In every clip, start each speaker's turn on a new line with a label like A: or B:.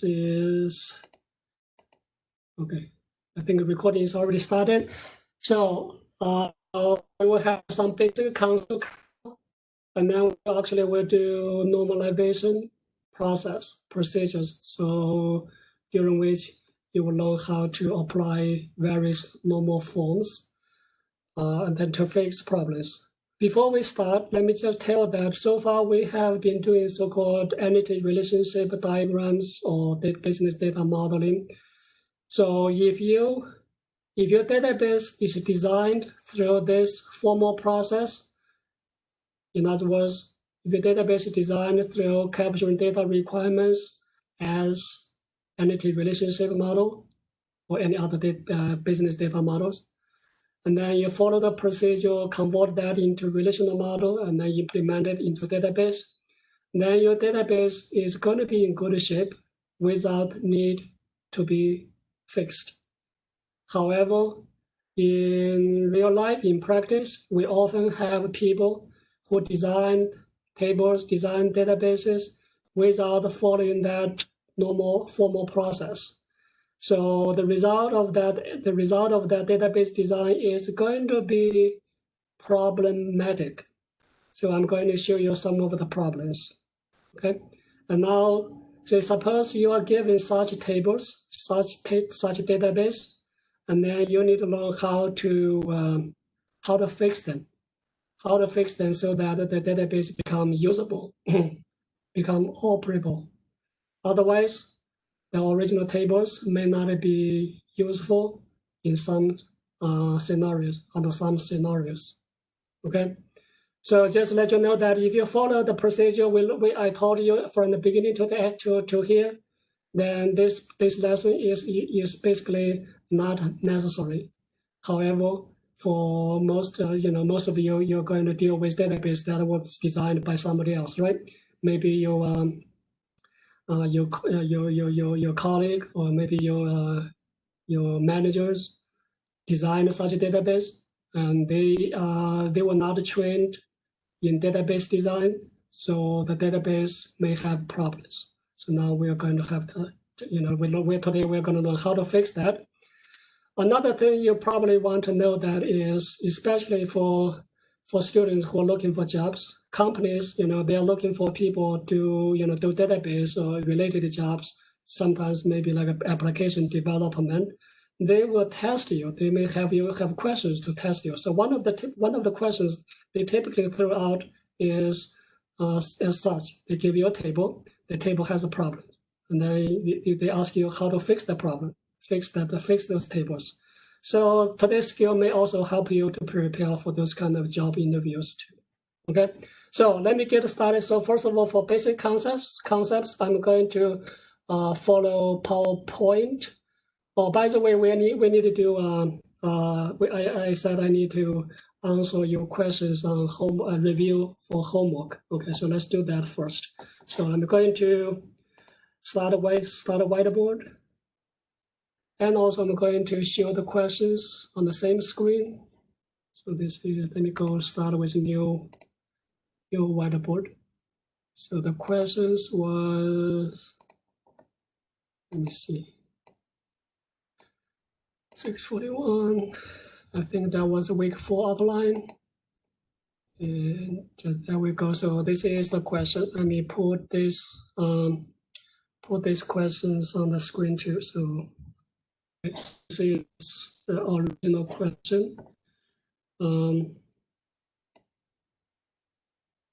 A: is, okay, I think the recording is already started. So we will have some basic concept, and then we actually will do normalization procedures. So during which you will learn how to apply various normal forms and then to fix problems. Before we start, let me just tell that so far we have been doing so-called entity relationship diagrams or business data modeling. So if your database is designed through this formal process, in other words, if your database is designed through capturing data requirements as entity relationship model or any other business data models, and then you follow the procedure, convert that into relational model, and then implement it into database. Then your database is going to be in good shape without need to be fixed. However, in real life, in practice, we often have people who design tables, design databases without following that normal formal process. So the result of that database design is going to be problematic. So I'm going to show you some of the problems. Okay, and now, so suppose you are given such tables, such database, and then you need to learn how to fix them, so that the database become usable, become operable. Otherwise, the original tables may not be useful in some scenarios, under some scenarios. Okay, so just let you know that if you follow the procedure I told you from the beginning to here, then this lesson is basically not necessary. However, for most most of you, you're going to deal with database that was designed by somebody else, right? Maybe your colleague or maybe your managers designed such a database, and they were not trained in database design, so the database may have problems. So now we are going to have to, today we're going to learn how to fix that. Another thing you probably want to know that is, especially for students who are looking for jobs, companies, they are looking for people to, do database or related jobs, sometimes maybe like application development. They will test you. They may have questions to test you. So one of the questions they typically throw out is as such. They give you a table. The table has a problem, and then they ask you how to fix the problem, fix those tables. So today's skill may also help you to prepare for those kind of job interviews too. Okay, so let me get started. So first of all, for basic concepts, I'm going to follow PowerPoint. Oh, by the way, we need to do. I said I need to answer your questions on home review for homework. Okay, so let's do that first. So I'm going to start a whiteboard, and also I'm going to show the questions on the same screen. So this is, let me go start with new whiteboard. So the questions was, let me see. 641, I think that was a week 4 outline. And there we go. So this is the question. Let me put these questions on the screen too. So this is the original question.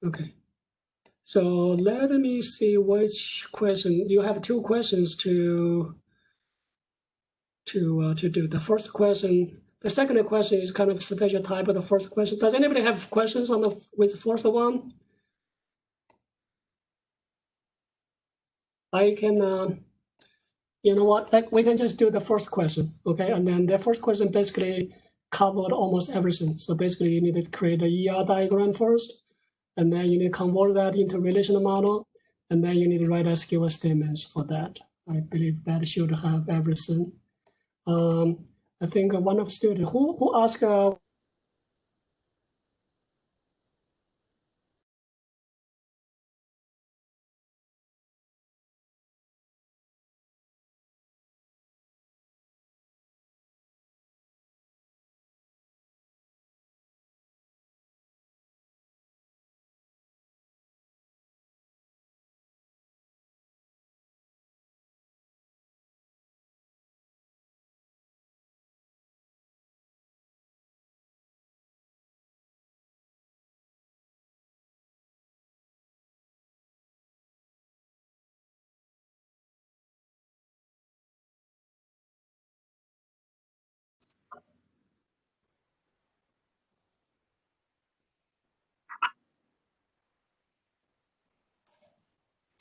A: Okay. So let me see which question. You have 2 questions to do. The first question, the second question is kind of a special type of the first question. Does anybody have questions on with the first one? I can, you know what? Like we can just do the first question, okay? And then the first question basically covered almost everything. So basically, you need to create a ER diagram first, and then you need to convert that into relational model, and then you need to write SQL statements for that. I believe that should have everything. I think one of the students who asked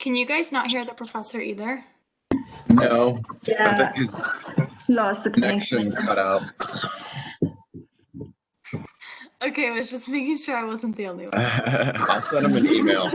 B: Can you guys not hear the professor either?
C: No.
D: Yeah.
C: I think his
D: Lost the
C: connection cut out.
B: Okay, I was just making sure I wasn't the only one.
C: I'll send him an email.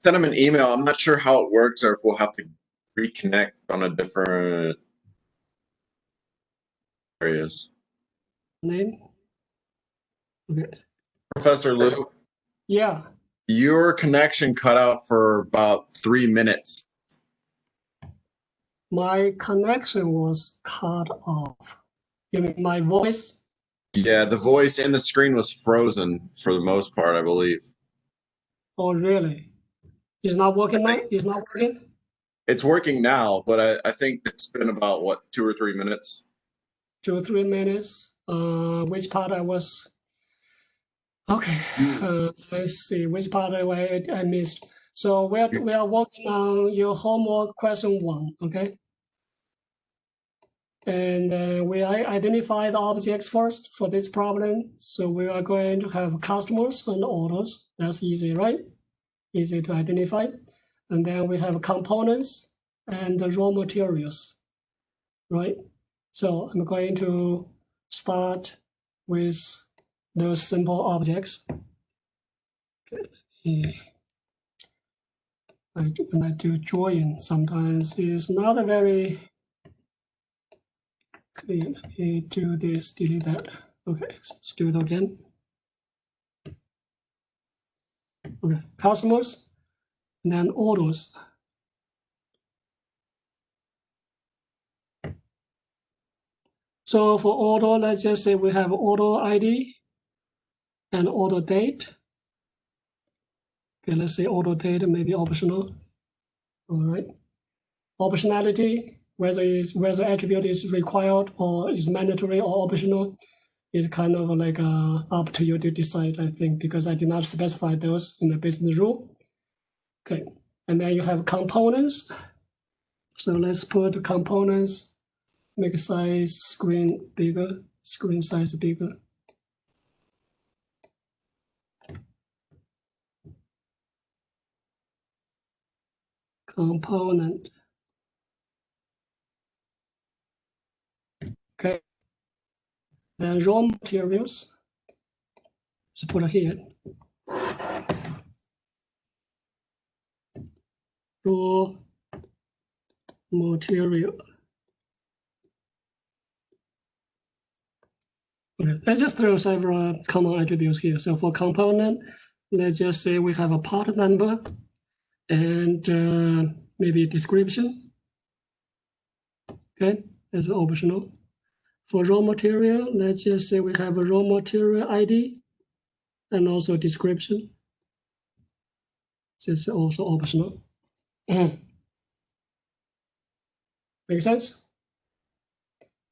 C: Send him an email. I'm not sure how it works or if we'll have to reconnect on a different areas.
A: Name? Okay.
C: Professor Liu,
A: Yeah.
C: your connection cut out for about 3 minutes.
A: My connection was cut off. You mean my voice?
C: Yeah, the voice and the screen was frozen for the most part, I believe.
A: Oh, really? It's not working now? It's not working?
C: It's working now, but I think it's been about, what, 2 or 3 minutes?
A: 2 or 3 minutes. Which part I was? Okay. Let's see which part I missed. So we are working on your homework question 1. Okay. And we identify the objects first for this problem. So we are going to have customers and orders. That's easy, right? Easy to identify. And then we have components and the raw materials, right? So I'm going to start with those simple objects. Okay. When I do join, sometimes it's not a very clear. Let me do this, delete that. Okay, let's do it again. Okay, customers, and then orders. So for order, let's just say we have order ID and order date. Okay, let's say order date may be optional. All right. Optionality, whether attribute is required or is mandatory or optional, is kind of like up to you to decide, I think, because I did not specify those in the business rule. Okay, and then you have components. So let's put components, make size screen bigger, screen size bigger. Component. Okay. Then raw materials. Let's put it here. Raw material. Okay, let's just throw several common attributes here. So for component, let's just say we have a part number and maybe a description. Okay, that's optional. For raw material, let's just say we have a raw material ID and also description. This is also optional. Make sense?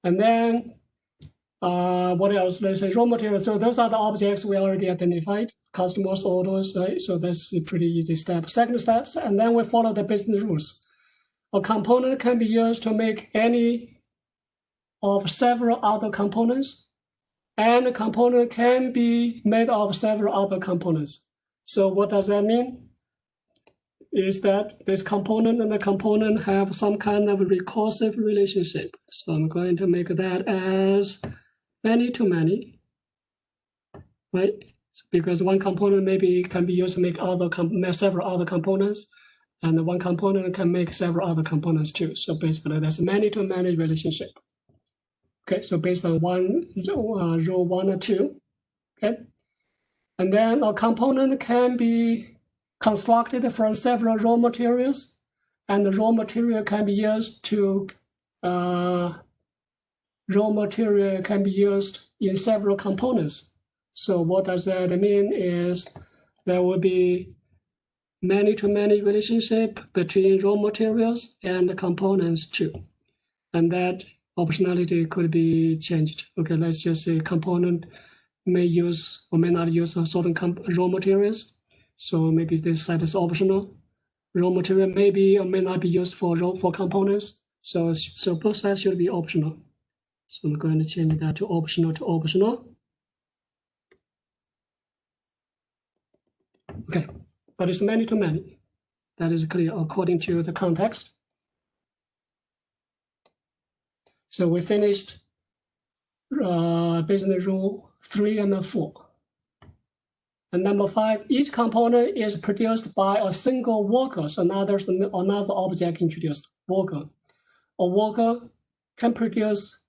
A: And then what else? Let's say raw material. So those are the objects we already identified, customers, orders, right? So that's a pretty easy step. Second step, and then we follow the business rules. A component can be used to make any of several other components, and a component can be made of several other components. So what does that mean? Is that this component and the component have some kind of recursive relationship. So I'm going to make that as many to many, right? Because one component maybe can be used to make several other components, and one component can make several other components too. So basically, that's a many to many relationship. Okay, so based on row 1 or 2, okay, and then a component can be constructed from several raw materials, and the raw material can be used in several components. So what does that mean is there will be many-to-many relationship between raw materials and the components too. And that optionality could be changed. Okay, let's just say component may use or may not use certain raw materials. So maybe this side is optional. Raw material may be or may not be used for components. So both sides should be optional. So I'm going to change that to optional to optional. Okay, but it's many-to-many. That is clear according to the context. So we finished business rule 3 and 4. And number 5, each component is produced by a single worker, so another object introduced, worker. A worker can produce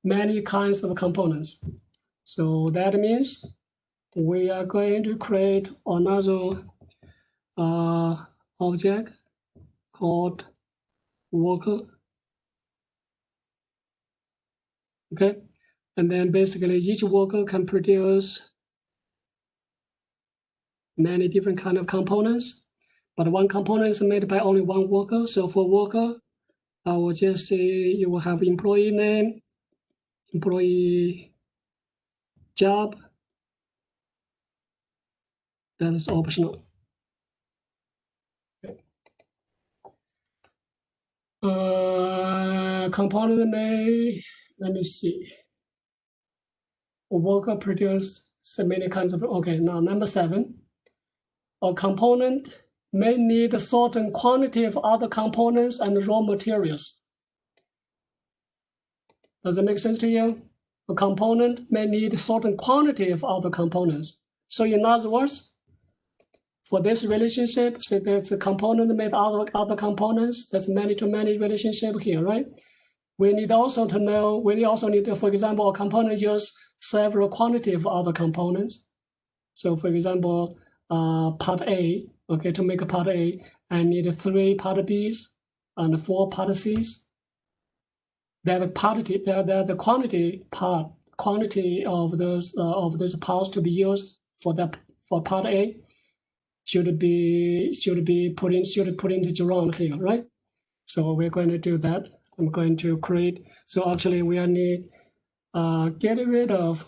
A: many kinds of components. So that means we are going to create another object called worker. Okay, and then basically each worker can produce many different kind of components, but one component is made by only one worker. So for worker, I will just say you will have employee name, employee job. That is optional. Okay. Component may, let me see. A worker produce so many kinds of, okay, now number 7. A component may need a certain quantity of other components and raw materials. Does it make sense to you? A component may need a certain quantity of other components. So in other words, for this relationship, say there's a component made other components, there's many-to-many relationship here, right? We need also to know, for example, a component use several quantity of other components. So for example, part A, okay, to make a part A, I need 3 part B's and 4 part C's. The quantity of those parts to be used for part A should put into gerund here, right? So we're going to do that. I'm going to create. So actually, we need get rid of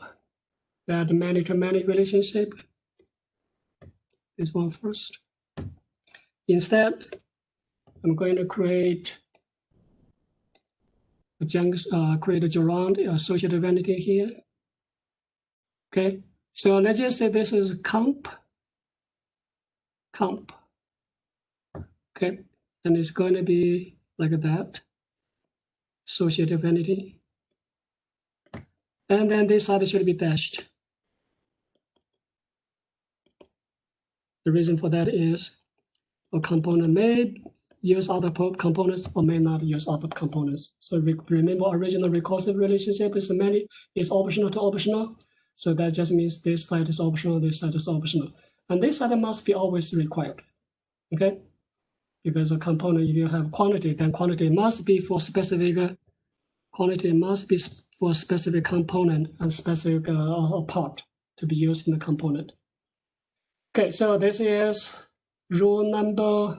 A: that many-to-many relationship. This one first. Instead, I'm going to create a gerund associative entity here. Okay, so let's just say this is comp. Okay, and it's going to be like that, associative entity. And then this side should be dashed. The reason for that is a component may use other components or may not use other components. So remember, original recursive relationship is optional to optional. So that just means this side is optional, this side is optional. And this side must be always required, okay? Because a component, if you have quantity, then quantity must be for specific component and specific part to be used in the component. Okay, so this is rule number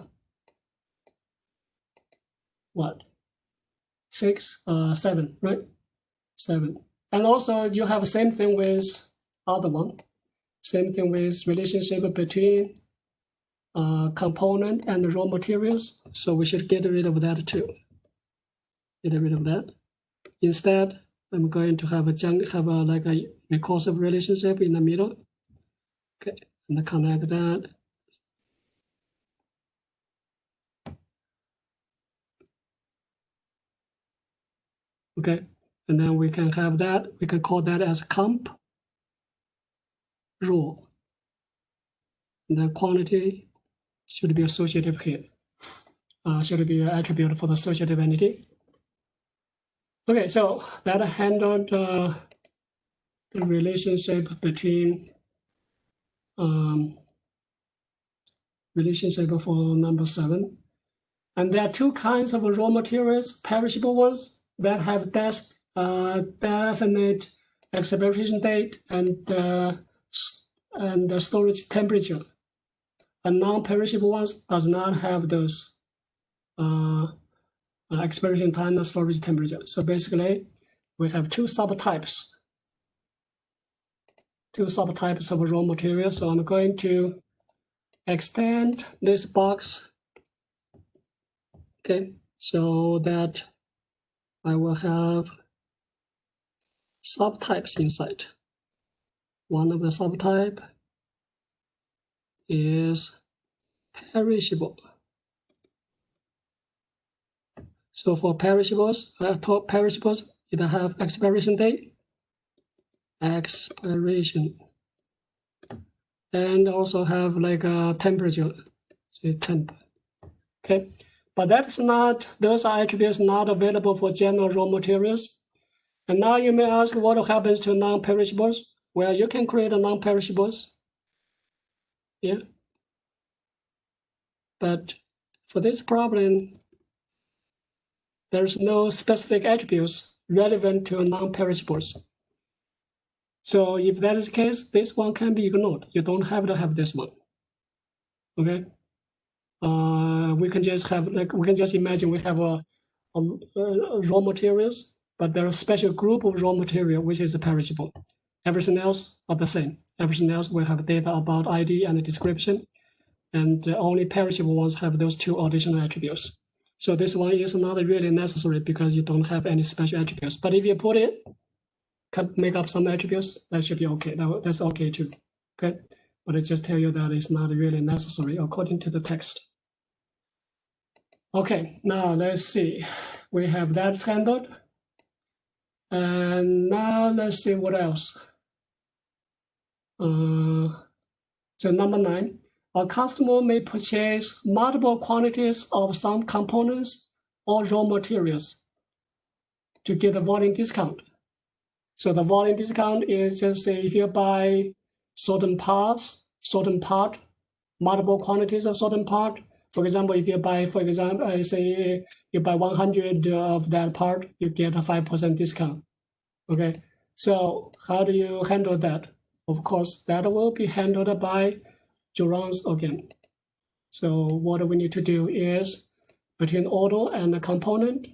A: 7, right? 7. And also you have the same thing with other one. Same thing with relationship between component and raw materials. So we should get rid of that too. Get rid of that. Instead, I'm going to have like a recursive relationship in the middle. Okay, and connect that. Okay, and then we can have that. We can call that as comp rule. And the quantity should be associative here. Should be an attribute for the associative entity. Okay, so that handled the relationship between relationship for number 7. And there are two kinds of raw materials, perishable ones that have definite expiration date and the storage temperature. And non-perishable ones does not have those expiration time and storage temperature. So basically, we have two subtypes of raw material. So I'm going to extend this box, okay, so that I will have subtypes inside. One of the subtype is perishable. So for perishables, it have expiration date, and also have like a temperature, say temp. Okay, but those are attributes not available for general raw materials. And now you may ask, what happens to non-perishables? Well, you can create a non-perishables. Yeah. But for this problem, there's no specific attributes relevant to non-perishables. So if that is the case, this one can be ignored. You don't have to have this one. Okay. We can just imagine we have a raw materials, but there are a special group of raw material which is perishable. Everything else are the same. Everything else will have data about ID and description, and the only perishable ones have those two additional attributes. So this one is not really necessary because you don't have any special attributes. But if you put it, can make up some attributes, that should be okay. That's okay too. Okay, but it just tell you that it's not really necessary according to the text. Okay, now let's see. We have that handled. And now let's see what else. So number 9, a customer may purchase multiple quantities of some components or raw materials to get a volume discount. So the volume discount is just say if you buy certain part, multiple quantities of certain part. For example, if you buy, say you buy 100 of that part, you get a 5% discount. Okay, so how do you handle that? Of course, that will be handled by Durance again. So what we need to do is between order and the component,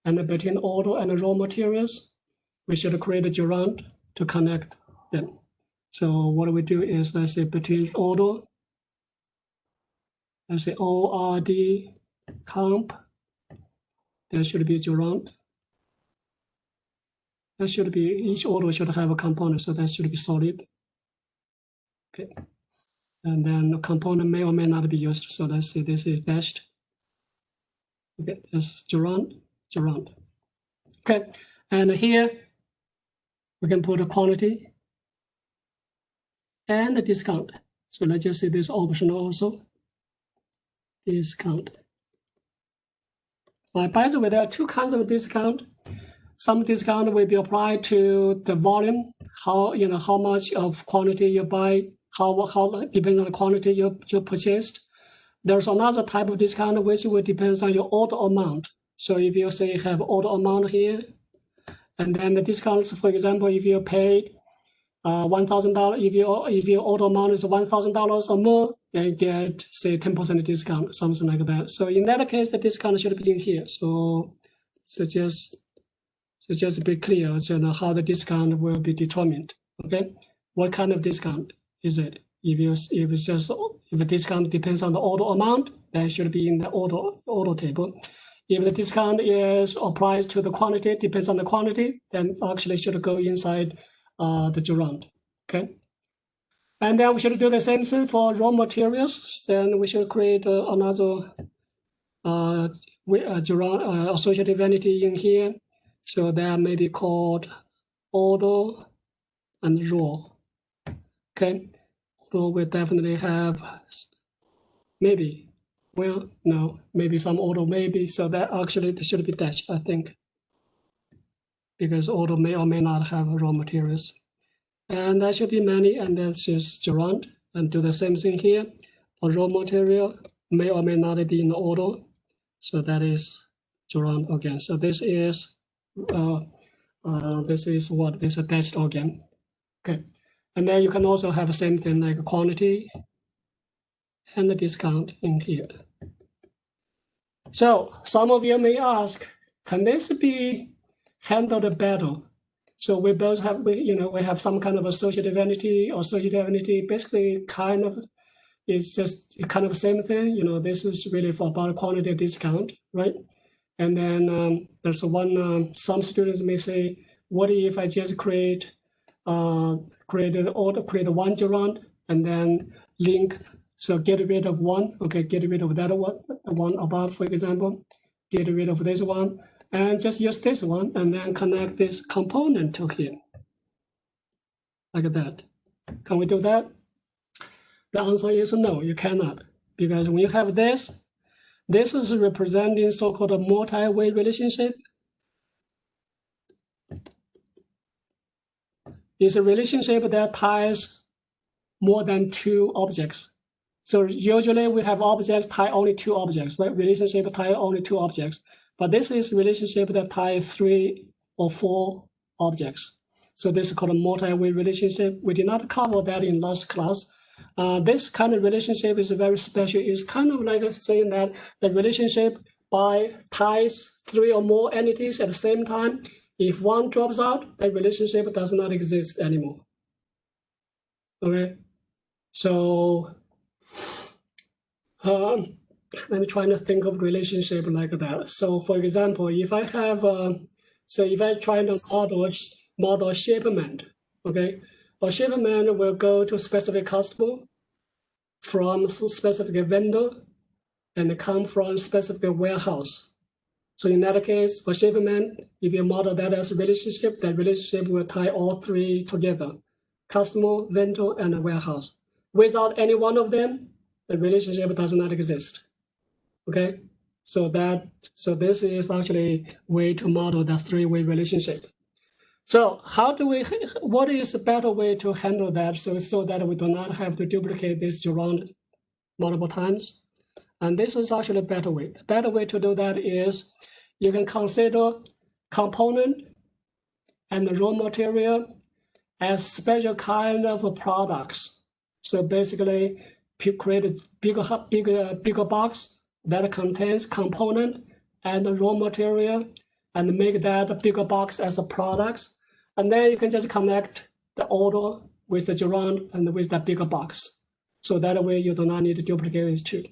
A: and between order and the raw materials, we should create a Durant to connect them. So what we do is, let's say between order, let's say ORD comp, there should be Durant. That should be, each order should have a component, so that should be solid. Okay. And then the component may or may not be used. So let's say this is dashed. Okay, that's Durant. Okay, and here we can put a quantity and a discount. So let's just say this optional also. Discount. By the way, there are two kinds of discount. Some discount will be applied to the volume, how much of quantity you buy, how depending on the quantity you purchased. There's another type of discount which will depend on your order amount. So if you say you have order amount here, and then the discounts, for example, if you paid $1,000, if your order amount is $1,000 or more, then you get say 10% discount, something like that. So in that case, the discount should be in here. So just be clear, how the discount will be determined. Okay, what kind of discount is it? If the discount depends on the order amount, that should be in the order table. If the discount is applied to the quantity, depends on the quantity, then actually should go inside the Durant. Okay, and then we should do the same thing for raw materials. Then we should create another Durant associative entity in here. So that may be called order and raw. Okay, order will definitely have maybe, well, no, maybe some order, maybe. So that actually there should be dash, I think, because order may or may not have raw materials. And that should be many, and that's just Durant, and do the same thing here. or raw material may or may not be in order. So that is Durand again. So this is what is attached again. Okay, and then you can also have the same thing like quantity and the discount in here. So some of you may ask, can this be handled better? So we both have, we have some kind of associative entity, or associative entity basically kind of is just kind of the same thing. This is really for about quantity discount, right? And then there's one, some students may say, what if I just create one Durand and then link, so get rid of one, okay, get rid of that one, the one above, for example, get rid of this one, and just use this one, and then connect this component to here, like that. Can we do that? The answer is no, you cannot, because when you have this is representing so-called multi-way relationship. It's a relationship that ties more than two objects. So usually we have objects tie only two objects, right? Relationship tie only two objects. But this is relationship that ties 3 or 4 objects. So this is called a multi-way relationship. We did not cover that in last class. This kind of relationship is very special. It's kind of like saying that the relationship ties 3 or more entities at the same time. If one drops out, that relationship does not exist anymore. Okay, so let me try to think of relationship like that. So for example, if I have, if I try to model a shipment, okay, a shipment will go to a specific customer from specific vendor and come from specific warehouse. So in that case, for shipment, if you model that as a relationship, that relationship will tie all 3 together: customer, vendor, and warehouse. Without any one of them, the relationship does not exist. Okay, so this is actually a way to model that 3-way relationship. So what is a better way to handle that so that we do not have to duplicate this Durand multiple times? And this is actually a better way. The better way to do that is you can consider component and the raw material as special kind of products. So basically, create a bigger box that contains component and the raw material, and make that bigger box as a product. And then you can just connect the order with the Durand and with that bigger box. So that way you do not need to duplicate these two.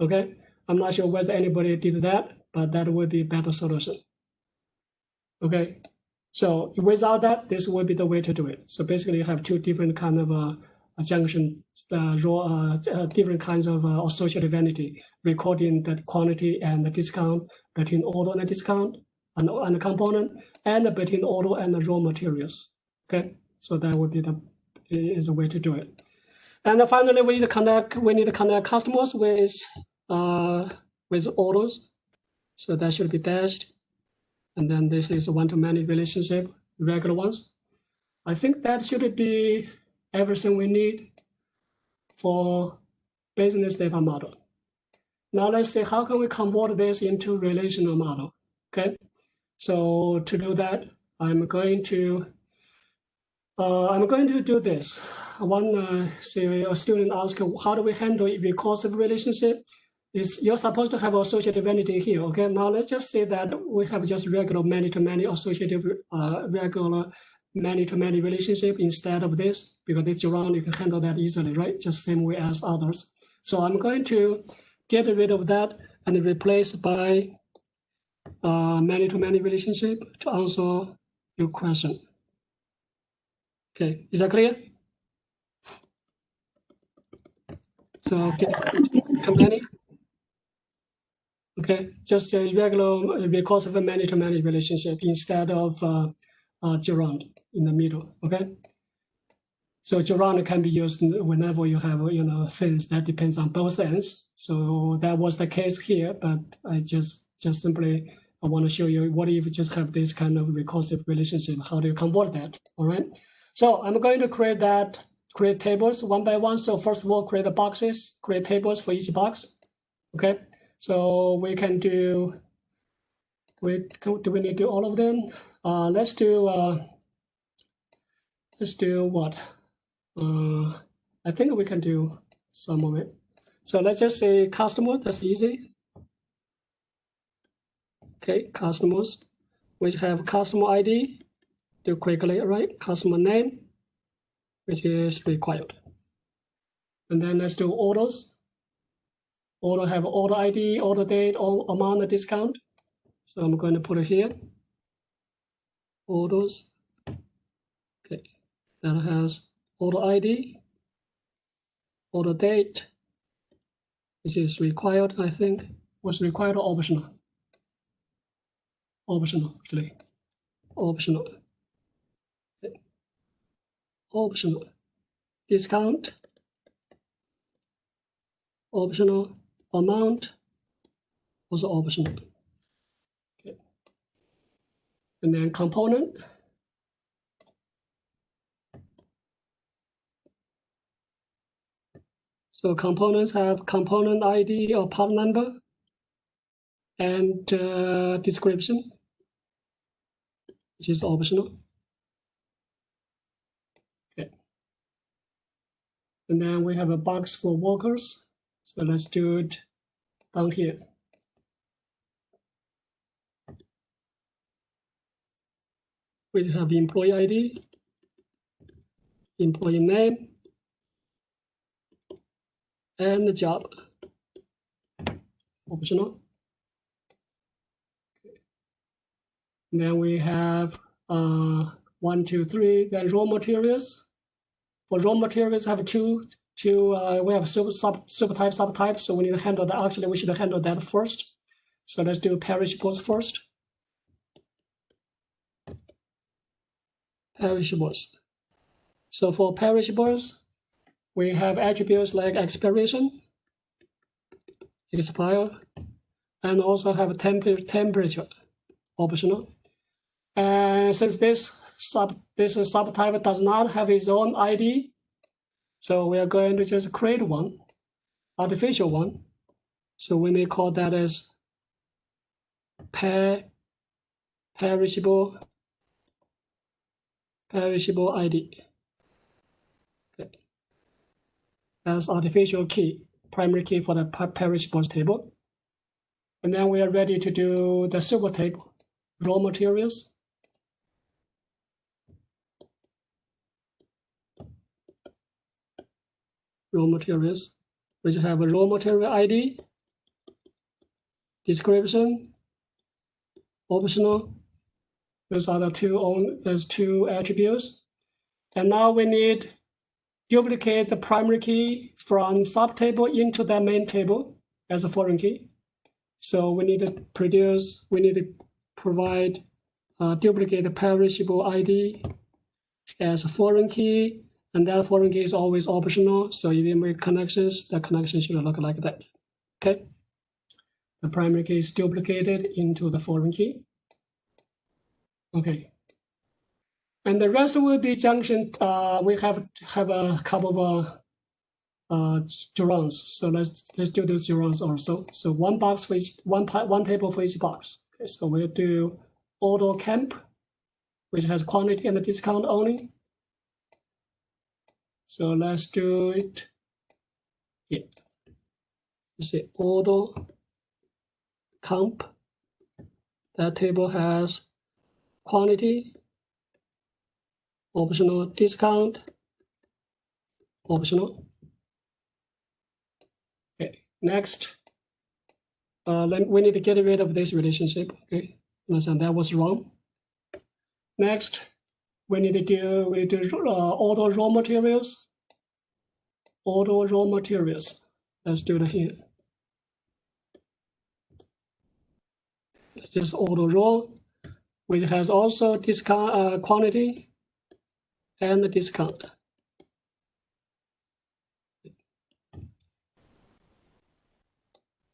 A: Okay, I'm not sure whether anybody did that, but that would be a better solution. Okay, so without that, this would be the way to do it. So basically, you have 2 different kind of junction, different kinds of associative entity, recording the quantity and the discount between order and discount and the component, and between order and the raw materials. Okay, so that would be is a way to do it. And finally, we need to connect customers with orders. So that should be dashed. And then this is a one-to-many relationship, regular ones. I think that should be everything we need for business data model. Now let's see, how can we convert this into relational model? Okay, so to do that, I'm going to do this. Say a student asked, how do we handle recursive relationship? You're supposed to have associative entity here. Okay, now let's just say that we have just regular many-to-many associative, regular many-to-many relationship instead of this, because it's around, you can handle that easily, right? Just same way as others. So I'm going to get rid of that and replace by many-to-many relationship to answer your question. Okay, is that clear? So get many. Okay, just a regular because of a many-to-many relationship instead of Durand in the middle. Okay, so Durand can be used whenever you have things that depends on both ends. So that was the case here, but I just simply I want to show you what if you just have this kind of recursive relationship. How do you convert that? All right. So I'm going to create that create tables one by one. So first of all, create the boxes, create tables for each box. Okay, so we can do. Do we need to do all of them? Let's do what? I think we can do some of it. So let's just say customer. That's easy. Okay, customers, which have customer ID. Do quickly, right? Customer name, which is required. And then let's do orders. Order have order ID, order date, or amount of discount. So I'm going to put it here. Orders. Okay, that has order ID, order date, which is required, I think. Was required or optional? Optional, actually. Optional. Okay. Optional. Discount. Optional. Amount. Also optional. Okay. And then component. So components have component ID or part number and description, which is optional. Okay. And then we have a box for workers. So let's do it down here. We have employee ID, employee name, and the job. Optional. Okay. And then we have 1, 2, 3. Then raw materials. For raw materials, have two. We have subtype. So we need to handle that. Actually, we should handle that first. So let's do perishables first. Perishables. So for perishables, we have attributes like expiration, expire, and also have temperature, optional. And since this subtype does not have its own ID, so we are going to just create one, artificial one. So we may call that as perishable ID. Okay. That's artificial key, primary key for the perishables table. And then we are ready to do the super table, raw materials. Raw materials, which have a raw material ID, description, optional. Those are the two attributes. And now we need duplicate the primary key from subtable into the main table as a foreign key. So we need to provide duplicate the perishable ID as a foreign key, and that foreign key is always optional. So if you make connections, the connection should look like that. Okay. The primary key is duplicated into the foreign key. Okay. And the rest will be junction. We have a couple of gerunds. So let's do those gerunds also. So one box for each, one table for each box. Okay. So we'll do auto camp, which has quantity and the discount only. So let's do it here. You see auto comp. That table has quantity, optional discount, optional. Okay, next, we need to get rid of this relationship. Okay, listen, that was wrong. Next, we need to do auto raw materials. Auto raw materials. Let's do it here. Just auto raw, which has also discount quantity and the discount.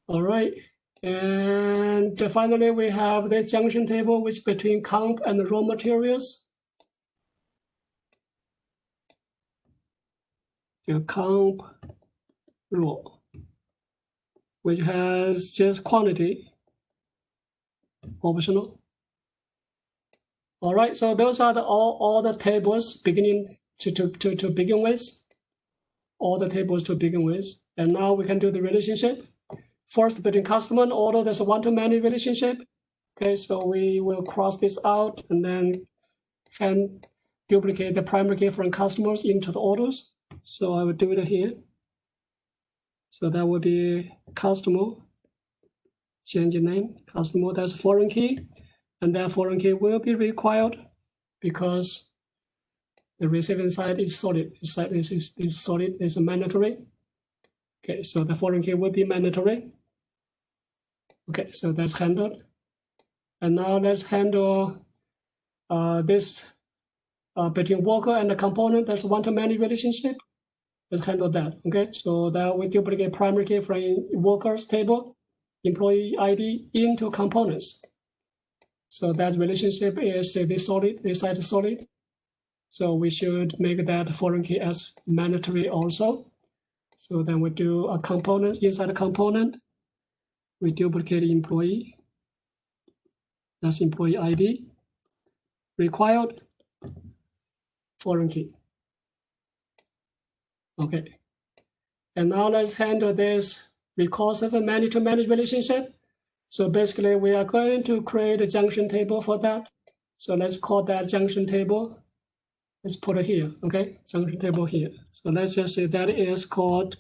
A: All right, and finally we have this junction table, which between comp and the raw materials. comp raw, which has just quantity, optional. All right, so those are all the tables beginning to begin with, all the tables to begin with. And now we can do the relationship. First, between customer and order, there's a one-to-many relationship. Okay, so we will cross this out and then can duplicate the primary key from customers into the orders. So I will do it here. So that will be customer, change the name, customer, that's foreign key. And that foreign key will be required because the receiving side is solid. The side is solid, is mandatory. Okay, so the foreign key will be mandatory. Okay, so that's handled. And now let's handle this between worker and the component. There's one-to-many relationship. Let's handle that. Okay, so that we duplicate primary key from workers table, employee ID into components. So that relationship is this solid, this side is solid. So we should make that foreign key as mandatory also. So then we do a component inside a component. We duplicate employee. That's employee ID. Required foreign key. Okay. And now let's handle this because of a many-to-many relationship. So basically, we are going to create a junction table for that. So let's call that junction table. Let's put it here, okay? Junction table here. So let's just say that is called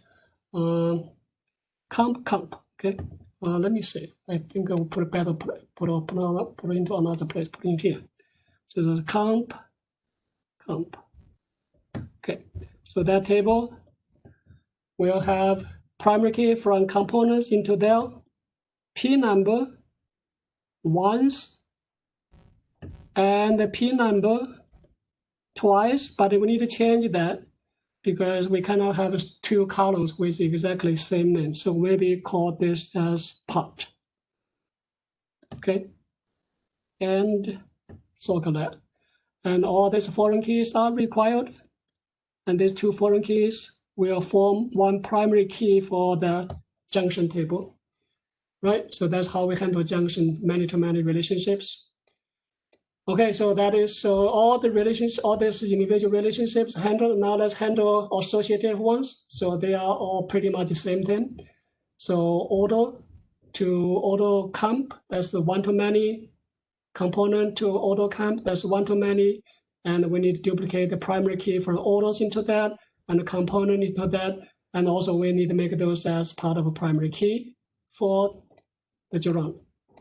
A: comp, okay? Let me see. I think I will put it better, put it into another place, put it in here. So there's comp. Okay, so that table will have primary key from components into their P number once and the P number twice, but we need to change that because we cannot have two columns with exactly same name. So maybe call this as part. Okay, and circle that. And all these foreign keys are required. And these two foreign keys will form one primary key for the junction table, right? So that's how we handle junction many-to-many relationships. Okay, so that is, so all the relationships, all these individual relationships handled. Now let's handle associative ones. So they are all pretty much the same thing. So order to order comp, that's the one-to-many. Component to order comp, that's one-to-many. And we need to duplicate the primary key from orders into that and the component into that. And also we need to make those as part of a primary key for the gerund.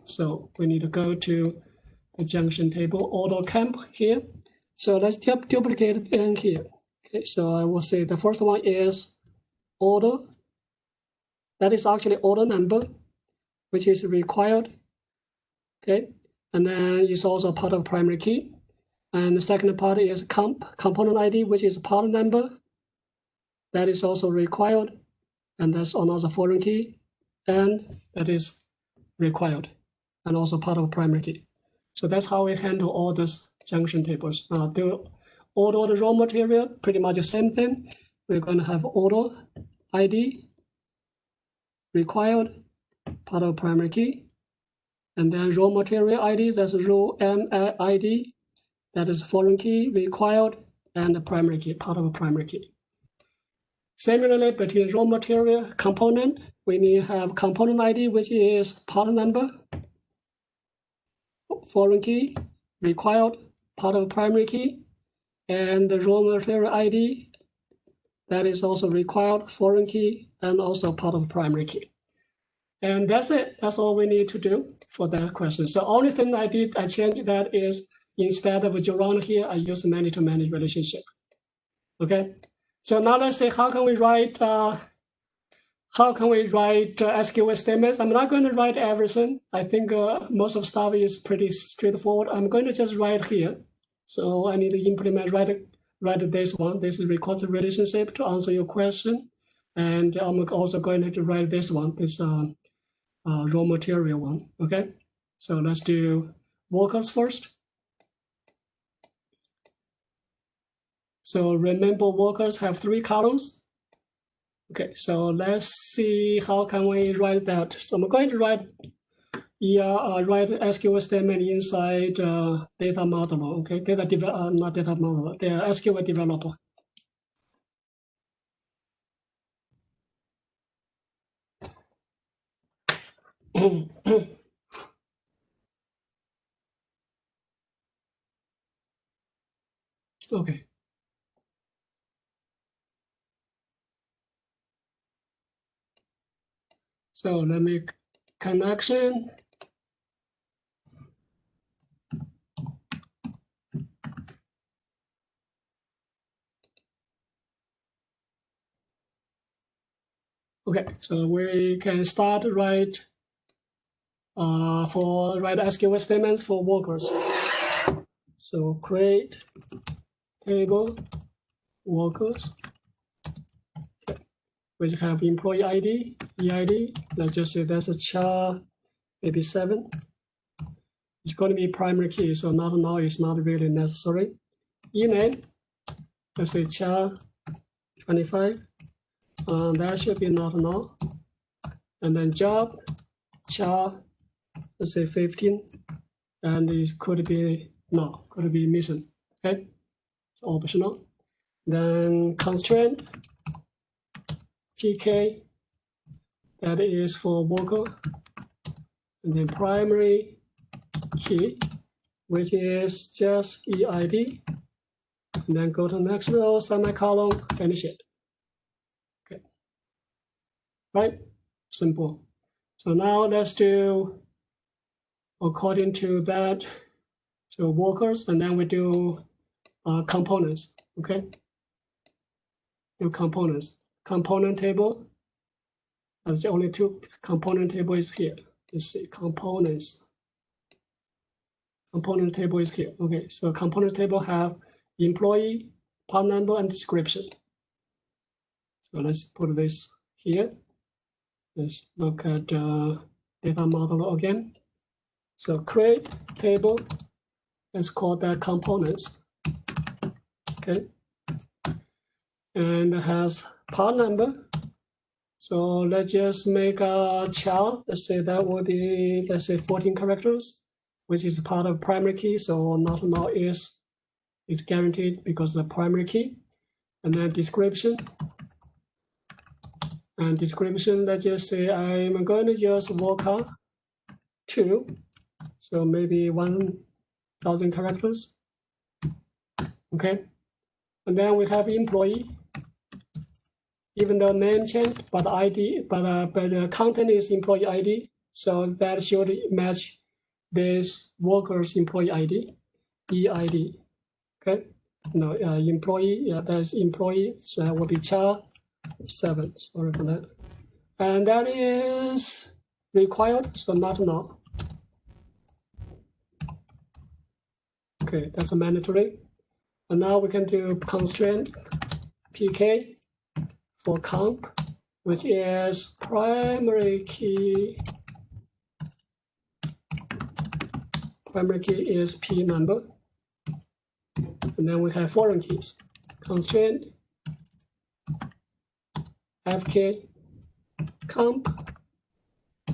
A: So we need to go to the junction table, order comp here. So let's duplicate it in here. Okay, so I will say the first one is order. That is actually order number, which is required. Okay, and then it's also part of primary key. And the second part is component ID, which is part number. That is also required. And that's another foreign key. And that is required and also part of primary key. So that's how we handle all those junction tables. Order the raw material, pretty much the same thing. We're going to have order ID required, part of primary key. And then raw material ID, that's raw ID. That is foreign key required and the primary key, part of a primary key. Similarly, between raw material component, we need to have component ID, which is part number, foreign key required, part of primary key, and the raw material ID, that is also required, foreign key, and also part of primary key. And that's it. That's all we need to do for that question. So only thing I changed that is instead of a gerund here, I use many-to-many relationship. Okay. So now let's see how can we write SQL statements. I'm not going to write everything. I think most of stuff is pretty straightforward. I'm going to just write here. So I need to implement write this one. This is request relationship to answer your question, and I'm also going to write this one. This raw material one. Okay. So let's do workers first. So remember, workers have 3 columns. Okay, so let's see how can we write that. So I'm going to write write SQL statement inside data model. Okay, not data model, the SQL developer. Okay. So let me connection. Okay, so we can start write write SQL statements for workers. So create table workers, which have employee ID, EID. Let's just say that's a char maybe 7. It's going to be primary key, so not now is not really necessary. Email, let's say char 25. That should be not null. And then job, char, let's say 15. And it could be null, could be missing. Okay, it's optional. Then constraint, PK, that is for worker. And then primary key, which is just EID. And then go to the next row, semicolon, finish it. Okay, right? Simple. So now let's do according to that. So workers, and then we do components. Okay, do components. Component table. That's the only 2 component table is here. Let's see, components. Component table is here. Okay, so component table have employee, part number, and description. So let's put this here. Let's look at data model again. So create table. Let's call that components. Okay, and it has part number. So let's just make a char. Let's say that would be, let's say 14 characters, which is part of primary key. So not null is guaranteed because of the primary key. And then description. And description, let's just say I'm going to use worker 2. So maybe 1,000 characters. Okay. And then we have employee. Even though name changed, but ID, but the content is employee ID. So that should match this worker's employee ID, EID. Okay. No, employee, yeah, that's employee. So that will be char 7. Sorry for that. And that is required, so not null. Okay, that's a mandatory. And now we can do constraint PK for comp, which is primary key. Primary key is P number. And then we have foreign keys. Constraint FK comp,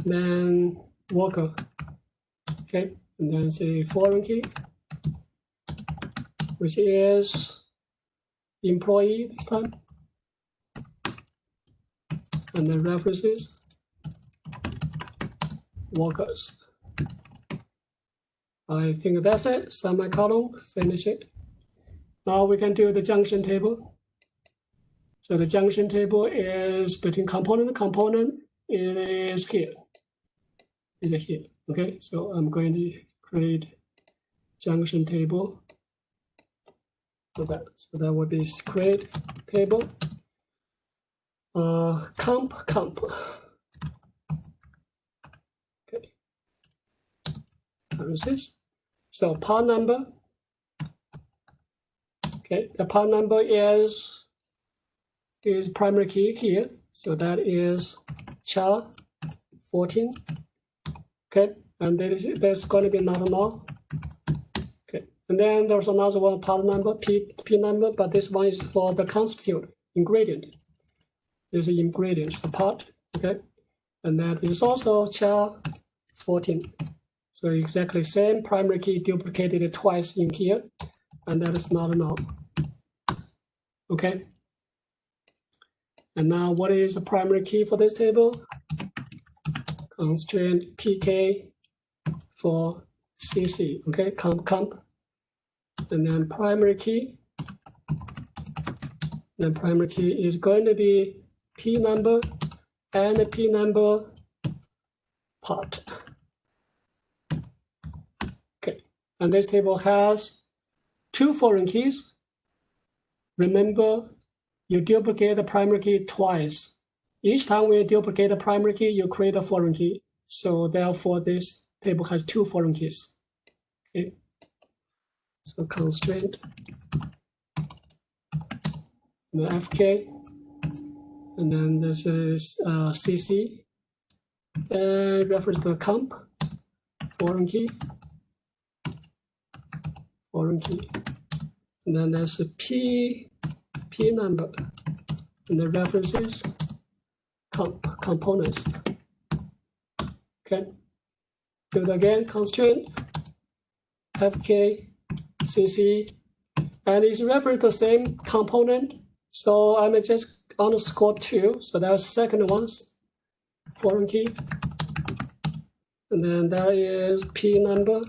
A: then worker. Okay, and then say foreign key, which is employee this time. And then references, workers. I think that's it. Semicolon, finish it. Now we can do the junction table. So the junction table is between component and component. It is here. Is it here? Okay, so I'm going to create junction table for that. So that would be create table. Comp. Okay. Parentheses. So part number. Okay, the part number is primary key here. So that is char 14. Okay, and there's going to be another null. Okay, and then there's another one part number, P number, but this one is for the constituent ingredient. is the ingredients, the part, okay? And that is also char 14. So exactly same primary key duplicated twice in here, and that is not null. Okay. And now what is the primary key for this table? Constraint pk for cc, okay, comp, and then primary key. Then primary key is going to be p number and the p number part. Okay, and this table has 2 foreign keys. Remember, you duplicate the primary key twice. Each time we duplicate the primary key, you create a foreign key. So therefore, this table has 2 foreign keys. Okay. So constraint the fk, and then this is cc, and reference to comp, foreign key, and then there's a p number, and the references components. Okay, do it again, constraint fk cc, and it's referring to the same component. So I'm just underscore 2. So that's the second one, foreign key. And then there is p number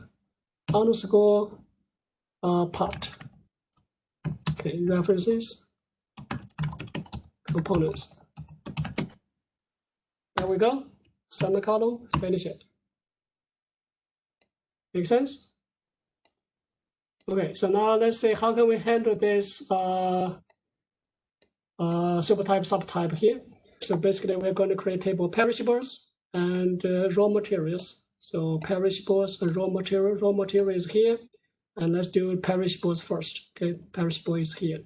A: underscore part. Okay, references, components. There we go. Semicolon, finish it. Make sense? Okay, so now let's see how can we handle this supertype subtype here. So basically, we're going to create table perishables and raw materials. So perishables and raw material. Raw material is here, and let's do perishables first. Okay, perishable is here.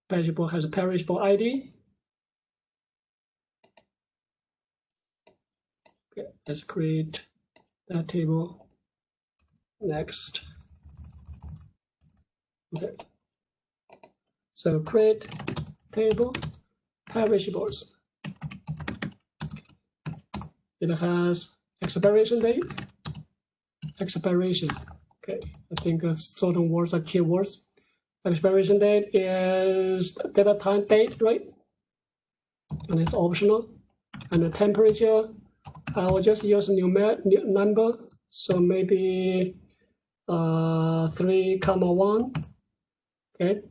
A: Perishable has a perishable ID. Okay, let's create that table. Next. Okay. So create table perishables. It has expiration date, expiration. Okay, I think certain words are keywords. Expiration date is data time date, right? And it's optional. And the temperature, I will just use a number. So maybe 3,1. Okay,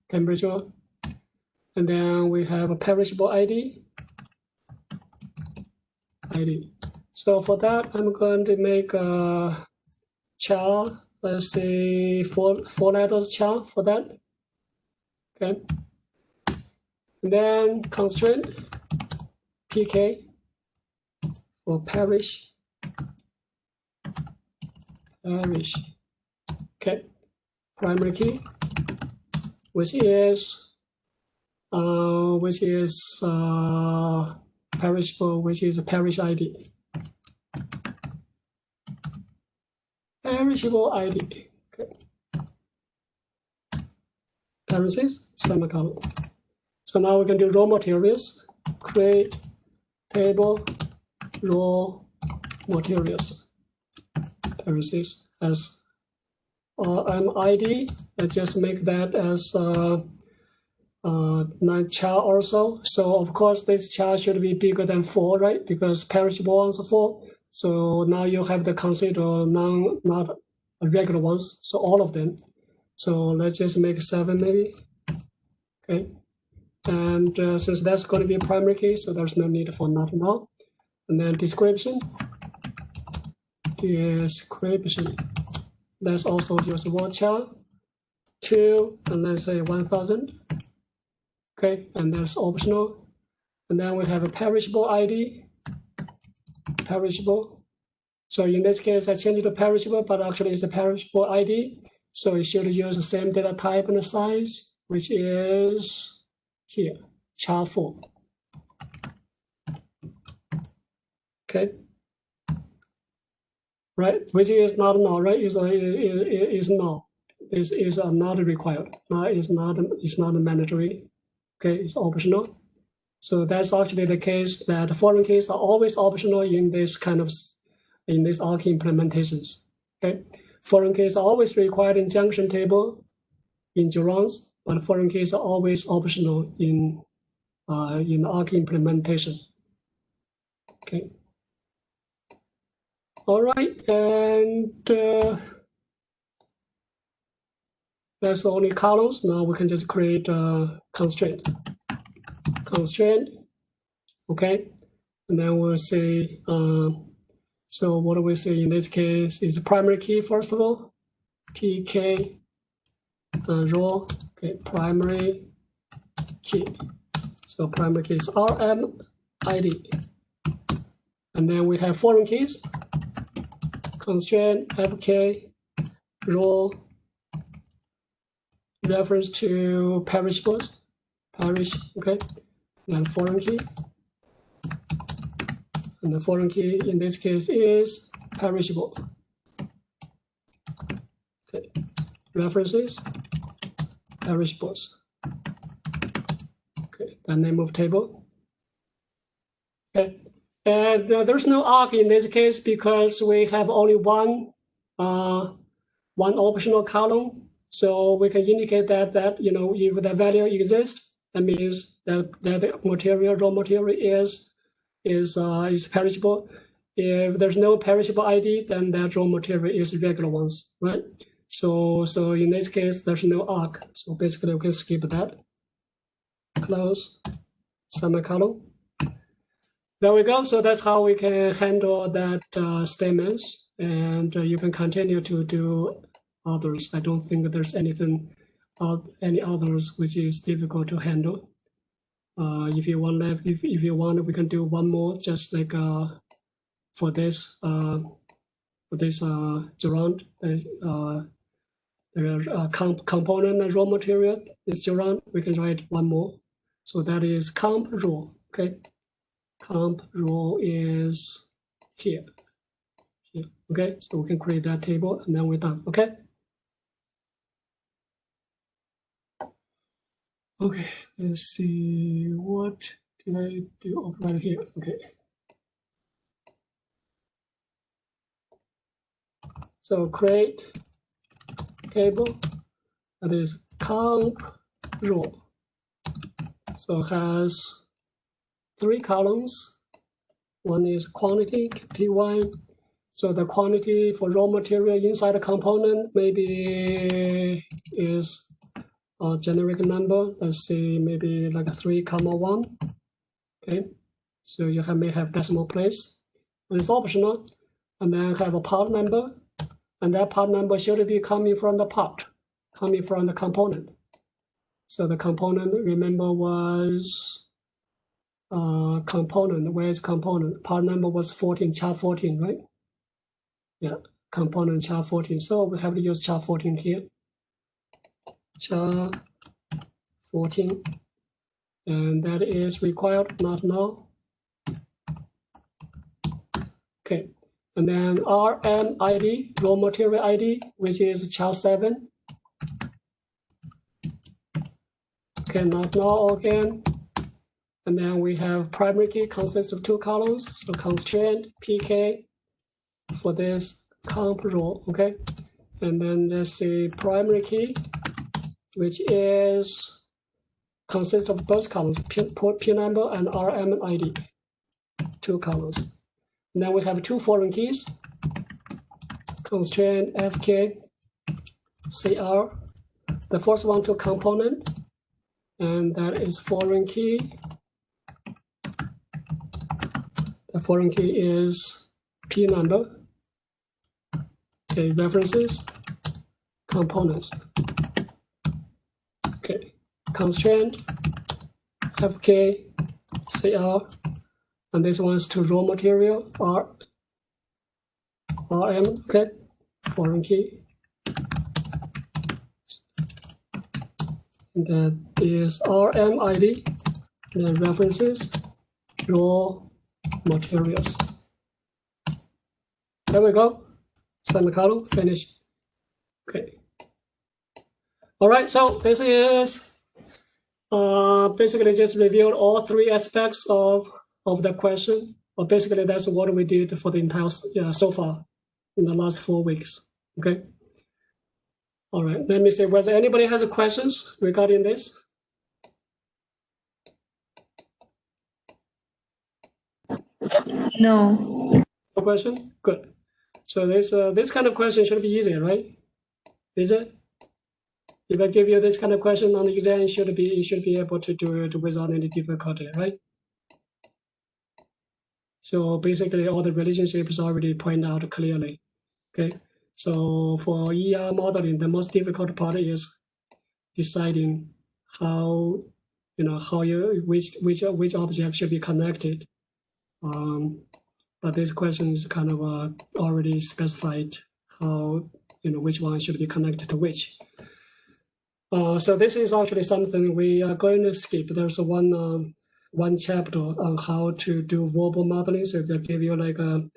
A: temperature. And then we have a perishable ID. So for that, I'm going to make a char, let's say four letters char for that. Okay. And then constraint pk for perish. Okay. Primary key, which is perishable, which is a perish ID. Perishable ID. Okay. Parentheses, semicolon. So now we can do raw materials. Create table raw materials. Parentheses as MID. Let's just make that as char also. So of course this char should be bigger than 4, right? Because perishable ones are 4. So now you have to consider not regular ones. So all of them. So let's just make 7 maybe. Okay. And since that's going to be a primary key, so there's no need for not null. And then description. Let's also use word char 2, and let's say 1000. Okay, and that's optional. And then we have a perishable ID. Perishable. So in this case, I changed it to perishable, but actually it's a perishable ID. So it should use the same data type and size, which is here, char 4. Okay. Right, which is not null, right? Is null. This is not required. Now it's not mandatory. Okay, it's optional. So that's actually the case that foreign keys are always optional in this kind of in these ARC implementations. Okay, foreign keys are always required in junction table in gerunds, but foreign keys are always optional in ARC implementation. Okay. All right, and that's the only columns. Now we can just create a constraint. Okay, and then we'll say. So what do we say in this case is the primary key first of all, pk row. Okay, primary key. So primary key is rm id, and then we have foreign keys. Constraint fk row reference to perishables, okay, and foreign key. And the foreign key in this case is perishable. Okay, references, perishables. Okay, the name of table. Okay, and there's no arc in this case because we have only one optional column. So we can indicate that if the value exists, that means that the material, raw material is perishable. If there's no perishable ID, then that raw material is regular ones, right? So in this case, there's no arc. So basically, we can skip that. Close semicolon. There we go. So that's how we can handle that statements, and you can continue to do others. I don't think there's anything, any others which is difficult to handle. If you want, we can do one more, just like for this gerund. Component and raw material is gerund. We can write one more. So that is comp raw. Okay, comp raw is here. Okay, so we can create that table and then we're done. Okay. Okay, let's see, what did I do? Oh, right here. Okay. So create table that is comp raw. So it has 3 columns. One is quantity, Ty. So the quantity for raw material inside the component maybe is a generic number. Let's see, maybe like a 3, 1. Okay, so you may have decimal place, and it's optional. And then have a part number, and that part number should be coming from the part, coming from the component. So the component, remember, was component. Where is component? Part number was 14, char 14, right? Yeah, component char 14. So we have to use char 14 here. Char 14, and that is required, not null. Okay, and then RM ID, raw material ID, which is char 7. Okay, not null again. And then we have primary key consists of 2 columns. So constraint pk for this comp raw, okay? And then let's see primary key, which is consists of both columns, P number and RM ID, 2 columns. And then we have 2 foreign keys, constraint fk cr, the first one to component, and that is foreign key. The foreign key is P number. Okay, references, components. Okay, constraint fk cr, and this one is to raw material rm. Okay, foreign key. And that is rm id, and then references raw materials. There we go. Semicolon, finish. Okay. All right, so this is basically just reviewed all three aspects of the question. But basically, that's what we did for the entire so far in the last 4 weeks. Okay. All right. Let me see whether anybody has questions regarding this.
D: No.
A: No question. Good. So this kind of question should be easy, right? Is it? If I give you this kind of question on the exam, you should be able to do it without any difficulty, right? So basically, all the relationships already point out clearly. Okay. So for ER modeling, the most difficult part is deciding how which object should be connected. But this question is kind of already specified how which one should be connected to which. So this is actually something we are going to skip. There's one chapter on how to do verbal modeling. So if they give you like a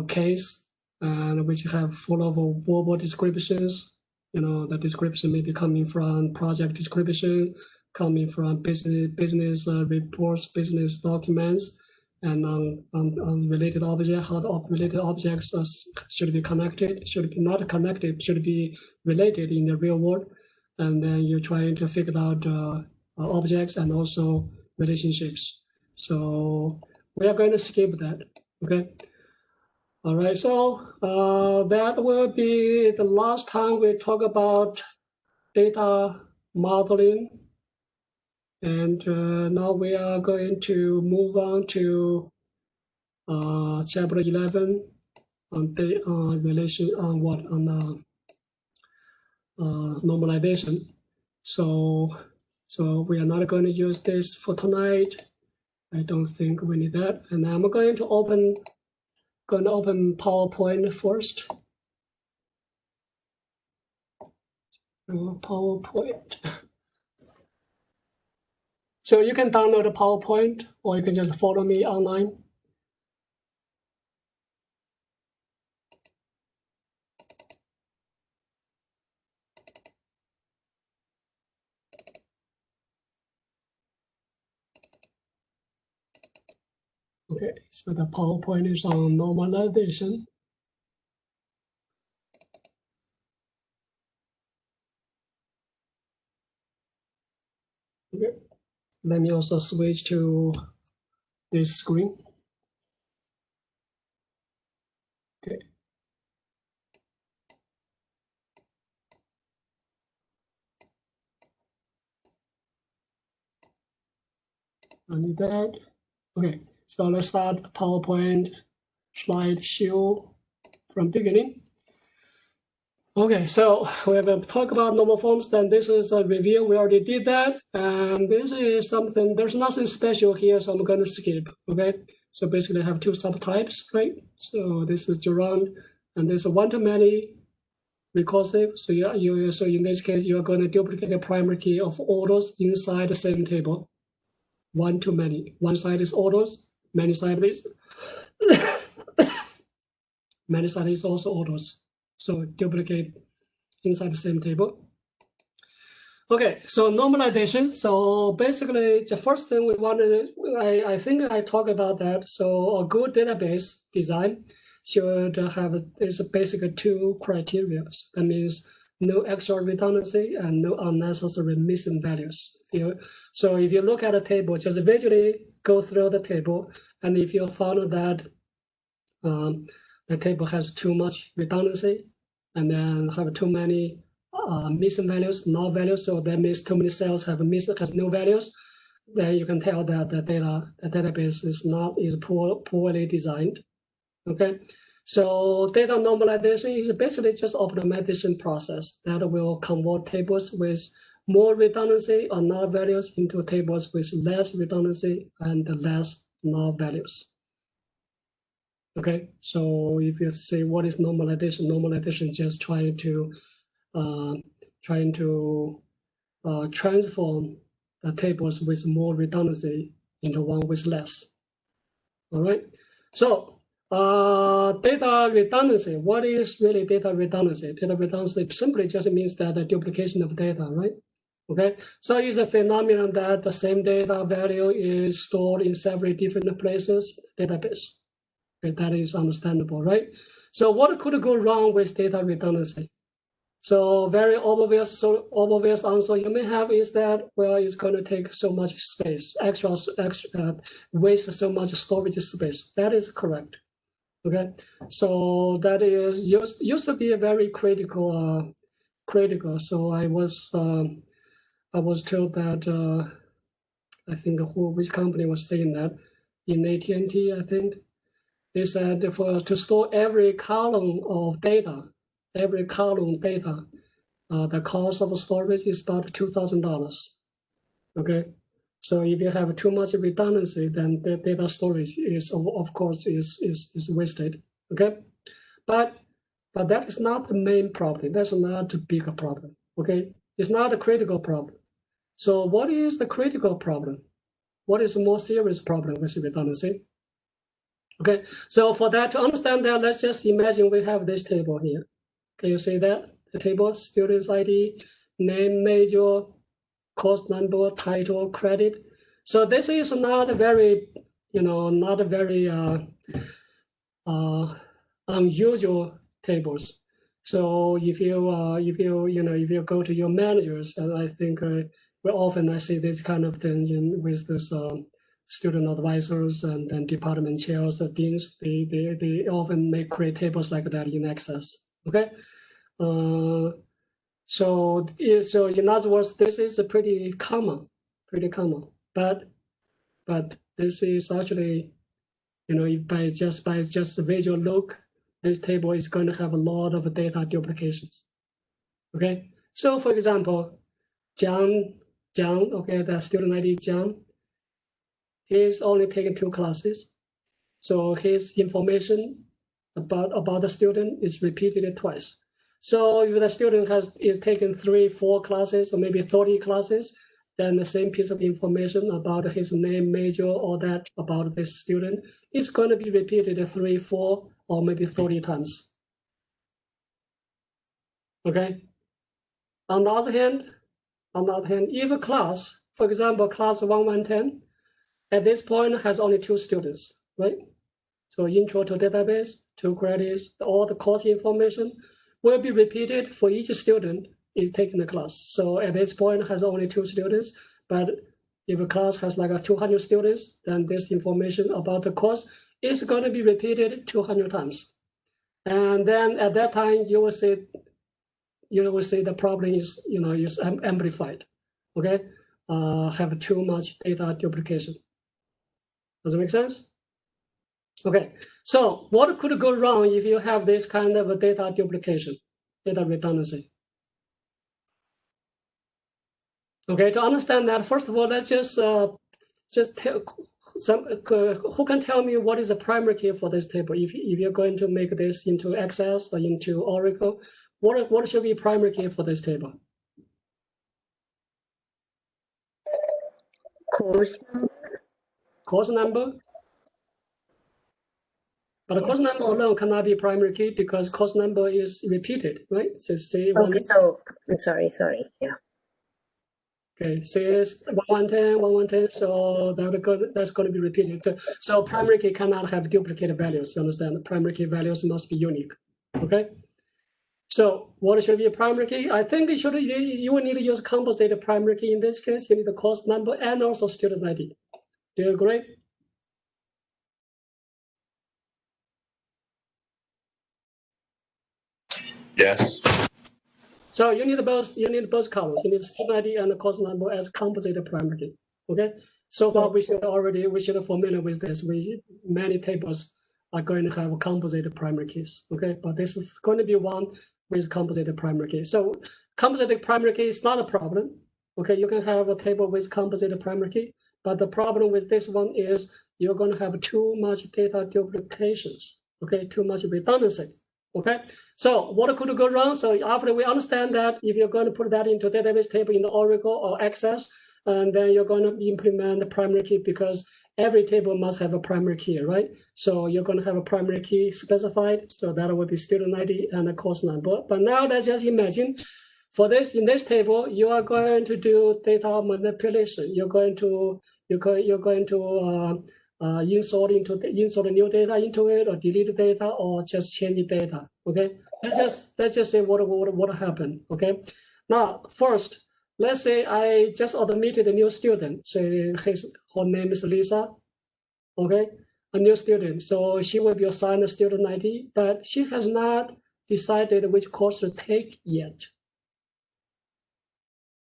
A: case and which have full of verbal descriptions, the description may be coming from project description, coming from business reports, business documents, and on related objects, how the related objects should be connected, should be not connected, should be related in the real world. And then you're trying to figure out objects and also relationships. So we are going to skip that, okay? All right, so that will be the last time we talk about data modeling. And now we are going to move on to chapter 11 on relation on what on normalization. So we are not going to use this for tonight. I don't think we need that. And I'm going to open PowerPoint first. PowerPoint. So you can download the PowerPoint, or you can just follow me online. Okay, so the PowerPoint is on normalization. Okay, let me also switch to this screen. Okay. I need that. Okay, so let's start PowerPoint slideshow from beginning. Okay, so we're going to talk about normal forms. Then this is a review. We already did that. And this is something, there's nothing special here, so I'm going to skip. Okay, so basically I have two subtypes, right? So this is gerund, and this is one-to-many recursive. So so in this case, you are going to duplicate the primary key of orders inside the same table. One-to-many. One side is orders, many side is many side is also orders. So duplicate inside the same table. Okay, so normalization. So basically, the first thing we wanted, I think I talked about that. So a good database design should have is basically two criteria. That means no extra redundancy and no unnecessary missing values. So if you look at a table, just visually go through the table, and if you found that the table has too much redundancy, and then have too many missing values, null values, so that means too many cells has no values, then you can tell that the database is poorly designed. Okay, so data normalization is basically just optimization process that will convert tables with more redundancy or null values into tables with less redundancy and less null values. Okay, so if you say what is normalization, normalization is just trying to transform the tables with more redundancy into one with less. All right, so data redundancy. What is really data redundancy? Data redundancy simply just means that the duplication of data, right? Okay, so it's a phenomenon that the same data value is stored in several different places, database. Okay, that is understandable, right? So what could go wrong with data redundancy? So very obvious answer you may have is that, well, it's going to take so much space, extra waste so much storage space. That is correct. Okay, so that is used to be a very critical. So I was told that I think which company was saying that in AT&T, I think they said to store every column of data, the cost of storage is about $2,000. Okay, so if you have too much redundancy, then the data storage is of course is wasted. Okay, but that is not the main problem. That's not the bigger problem. Okay, it's not a critical problem. So what is the critical problem? What is the more serious problem with redundancy? Okay, so for that, to understand that, let's just imagine we have this table here. Can you see that? The table, student's ID, name, major, course number, title, credit. So this is not a very, not a very unusual tables. So if you go to your managers, and I think often I see this kind of thing with this student advisors and then department chairs or deans. They often create tables like that in Access. Okay. So in other words, this is a pretty common, but this is actually, by just a visual look, this table is going to have a lot of data duplications. Okay, so for example, John, okay, the student ID is John. He's only taken 2 classes, so his information about the student is repeated twice. So if the student is taken 3, 4 classes, or maybe 30 classes, then the same piece of information about his name, major, or that about this student is going to be repeated 3, 4, or maybe 30 times. Okay. On the other hand, if a class, for example, class 1110, at this point has only 2 students, right? So intro to database, 2 credits, all the course information will be repeated for each student is taking the class. So at this point has only 2 students, but if a class has like 200 students, then this information about the course is going to be repeated 200 times. And then at that time, you will see the problem is, is amplified, okay? Have too much data duplication. Does it make sense? Okay, so what could go wrong if you have this kind of a data duplication, data redundancy? Okay, to understand that, first of all, let's just tell who can tell me what is the primary key for this table? If you're going to make this into Access or into Oracle, what should be primary key for this table?
D: Course number.
A: Course number. But the course number alone cannot be primary key because course number is repeated, right? So say
D: Okay, so I'm sorry. Yeah.
A: Okay, say it's 1110, so that's going to be repeated. So primary key cannot have duplicated values. You understand? The primary key values must be unique. Okay. So what should be a primary key? I think you will need to use composite primary key in this case. You need the course number and also student ID. Do you agree?
C: Yes.
A: So you need both columns. You need student ID and the course number as composite primary key. Okay. So far we should familiar with this. Many tables are going to have composite primary keys. Okay, but this is going to be one with composite primary key. So composite primary key is not a problem. Okay, you can have a table with composite primary key, but the problem with this one is you're going to have too much data duplications. Okay, too much redundancy. Okay, so what could go wrong? So after we understand that, if you're going to put that into database table in the Oracle or Access, and then you're going to implement the primary key because every table must have a primary key, right? So you're going to have a primary key specified. So that will be student ID and a course number. But now let's just imagine For this, in this table, you are going to do data manipulation. You're going to insert new data into it, or delete the data, or just change the data. Okay, let's just say what happened. Okay, now first, let's say I just admitted a new student. Say her name is Lisa. Okay, a new student. So she will be assigned a student ID, but she has not decided which course to take yet.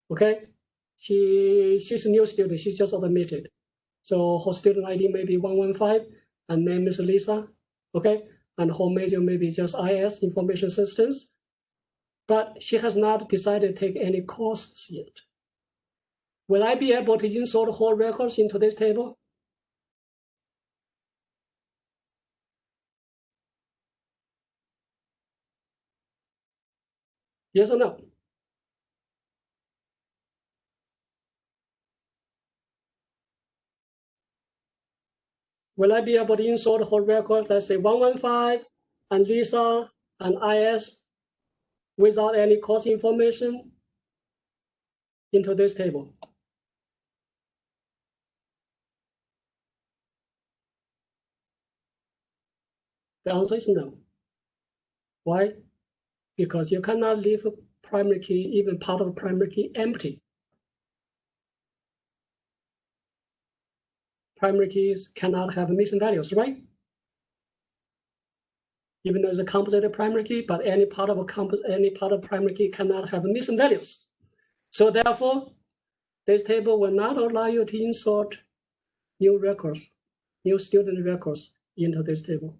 A: Okay, she's a new student. She's just admitted. So her student ID may be 115, and name is Lisa. Okay, and her major may be just IS, Information Systems. But she has not decided to take any courses yet. Will I be able to insert her records into this table? Yes or no? Will I be able to insert her record, let's say 115 and Lisa and IS without any course information into this table? The answer is no. Why? Because you cannot leave a primary key, even part of a primary key, empty. Primary keys cannot have missing values, right? Even though it's a composite primary key, but any part of primary key cannot have missing values. So therefore, this table will not allow you to insert new records, new student records into this table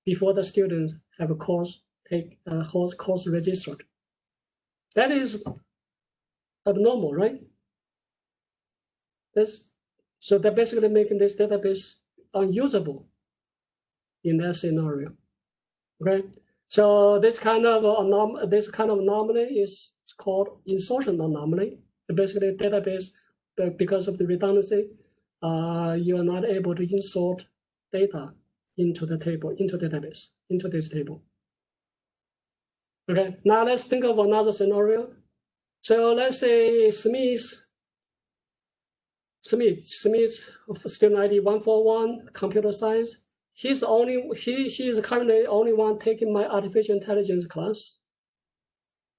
A: before the students have a course registered. That is abnormal, right? So they're basically making this database unusable in that scenario. Okay, so this kind of anomaly is called insertion anomaly. Basically, database, because of the redundancy, you are not able to insert data into the table, into this table. Okay, now let's think of another scenario. So let's say Smith's student ID 141, computer science. She is currently the only one taking my artificial intelligence class.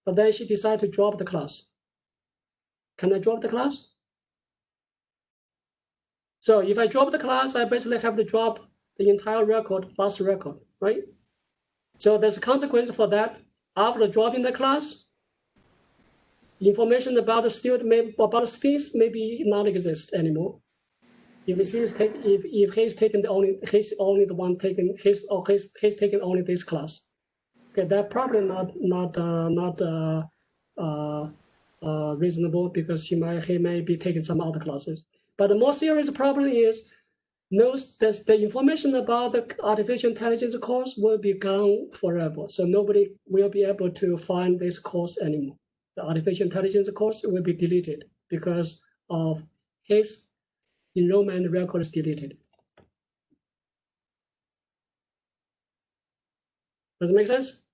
A: But then she decided to drop the class. Can I drop the class? So if I drop the class, I basically have to drop the entire record, last record, right? So there's a consequence for that. After dropping the class, information about the student about Smith maybe not exist anymore. If he's taken he's only the one taken he's taken only this class. Okay, that probably not reasonable, because he may be taking some other classes. But the more serious problem is that the information about the artificial intelligence course will be gone forever. So nobody will be able to find this course anymore. The artificial intelligence course will be deleted because of his enrollment record is deleted. Does it make sense?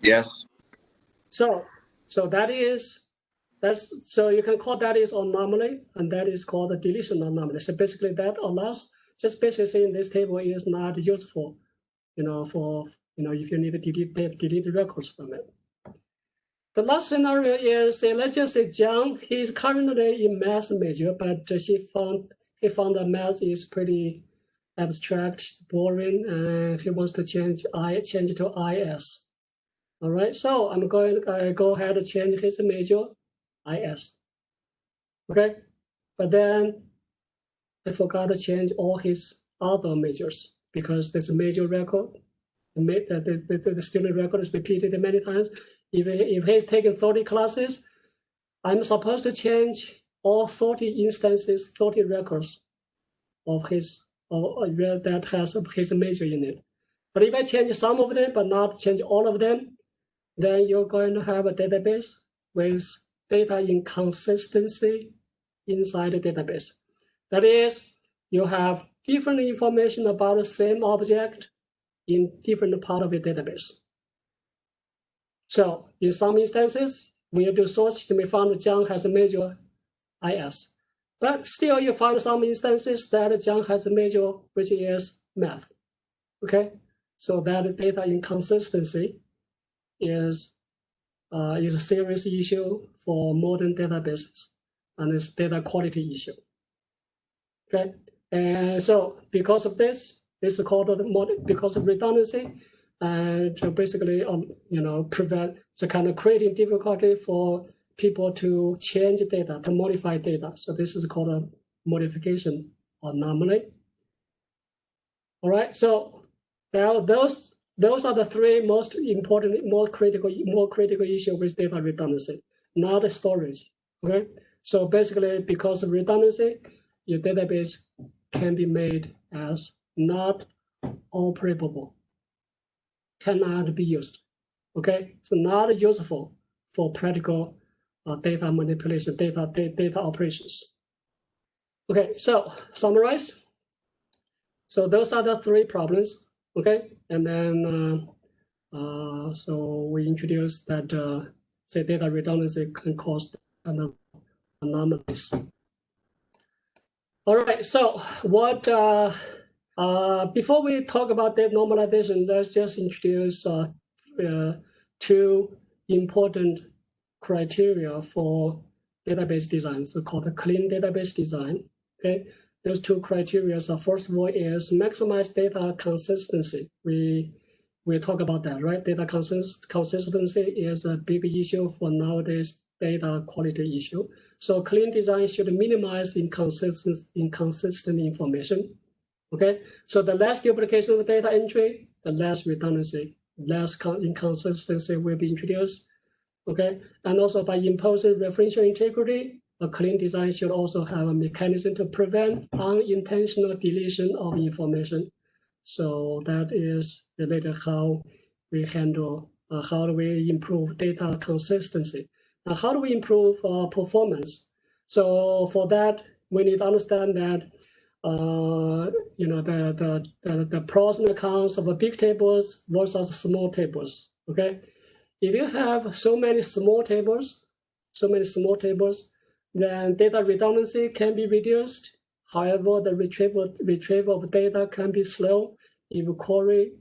C: Yes.
A: So you can call that is anomaly, and that is called a deletion anomaly. So basically that allows, just basically saying this table is not useful, if you need to delete the records from it. The last scenario is, let's just say John, he's currently in math major, but he found that math is pretty abstract, boring, and he wants to change it to IS. All right, so I'm going to go ahead and change his major IS. Okay, but then I forgot to change all his other majors, because there's a major record. The student record is repeated many times. If he's taken 30 classes, I'm supposed to change all 30 instances, 30 records of that has his major in it. But if I change some of them, but not change all of them, then you're going to have a database with data inconsistency inside the database. That is, you have different information about the same object in different part of your database. So in some instances, when you do source, you may find John has a major IS. But still, you find some instances that John has a major, which is math. Okay, so that data inconsistency is a serious issue for modern databases, and it's data quality issue. Okay, and so because of this, it's called because of redundancy, and to basically prevent the kind of creating difficulty for people to change data, to modify data. So this is called a modification anomaly. All right, so now those are the three most important, more critical issue with data redundancy, not the storage. Okay, so basically because of redundancy, your database can be made as not operable, cannot be used. Okay, so not useful for practical data manipulation, data operations. Okay, so summarize. So those are the three problems. Okay, and then so we introduced that say data redundancy can cause anomalies. All right, so what before we talk about data normalization, let's just introduce two important criteria for database design, so called clean database design. Okay, those two criteria are, first of all, is maximize data consistency. We talk about that, right? Data consistency is a big issue for nowadays data quality issue. So clean design should minimize inconsistent information. Okay, so the less duplication of data entry, the less redundancy, less inconsistency will be introduced. Okay, and also by imposing referential integrity, a clean design should also have a mechanism to prevent unintentional deletion of information. So that is related how we handle, how do we improve data consistency. Now, how do we improve performance? So for that, we need to understand that the pros and cons of big tables versus small tables. Okay, if you have so many small tables, then data redundancy can be reduced. However, the retrieval of data can be slow if a query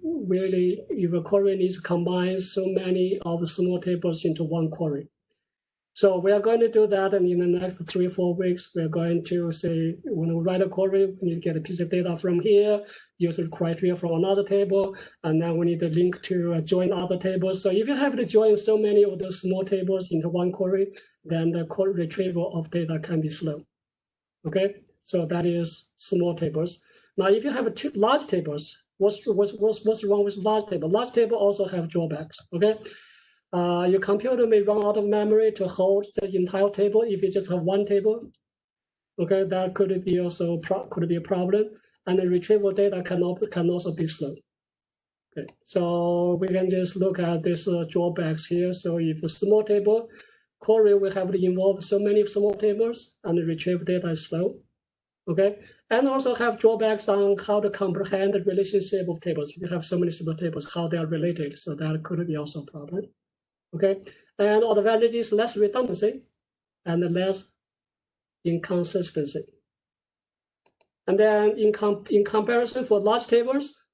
A: needs to combine so many of the small tables into one query. So we are going to do that, and in the next 3 or 4 weeks, we're going to say, when we write a query, we need to get a piece of data from here, use the criteria from another table, and then we need to link to join other tables. So if you have to join so many of those small tables into one query, then the retrieval of data can be slow. Okay, so that is small tables. Now, if you have two large tables, what's wrong with large table? Large table also have drawbacks. Okay. Your computer may run out of memory to hold the entire table if you just have one table. Okay, that could be also a problem, and the retrieval data can also be slow. Okay, so we can just look at these drawbacks here. So if a small table query will have to involve so many small tables, and the retrieve data is slow. Okay, and also have drawbacks on how to comprehend the relationship of tables. If you have so many small tables, how they are related, so that could be also a problem. Okay, and all the advantage is less redundancy and less inconsistency. And then in comparison for large tables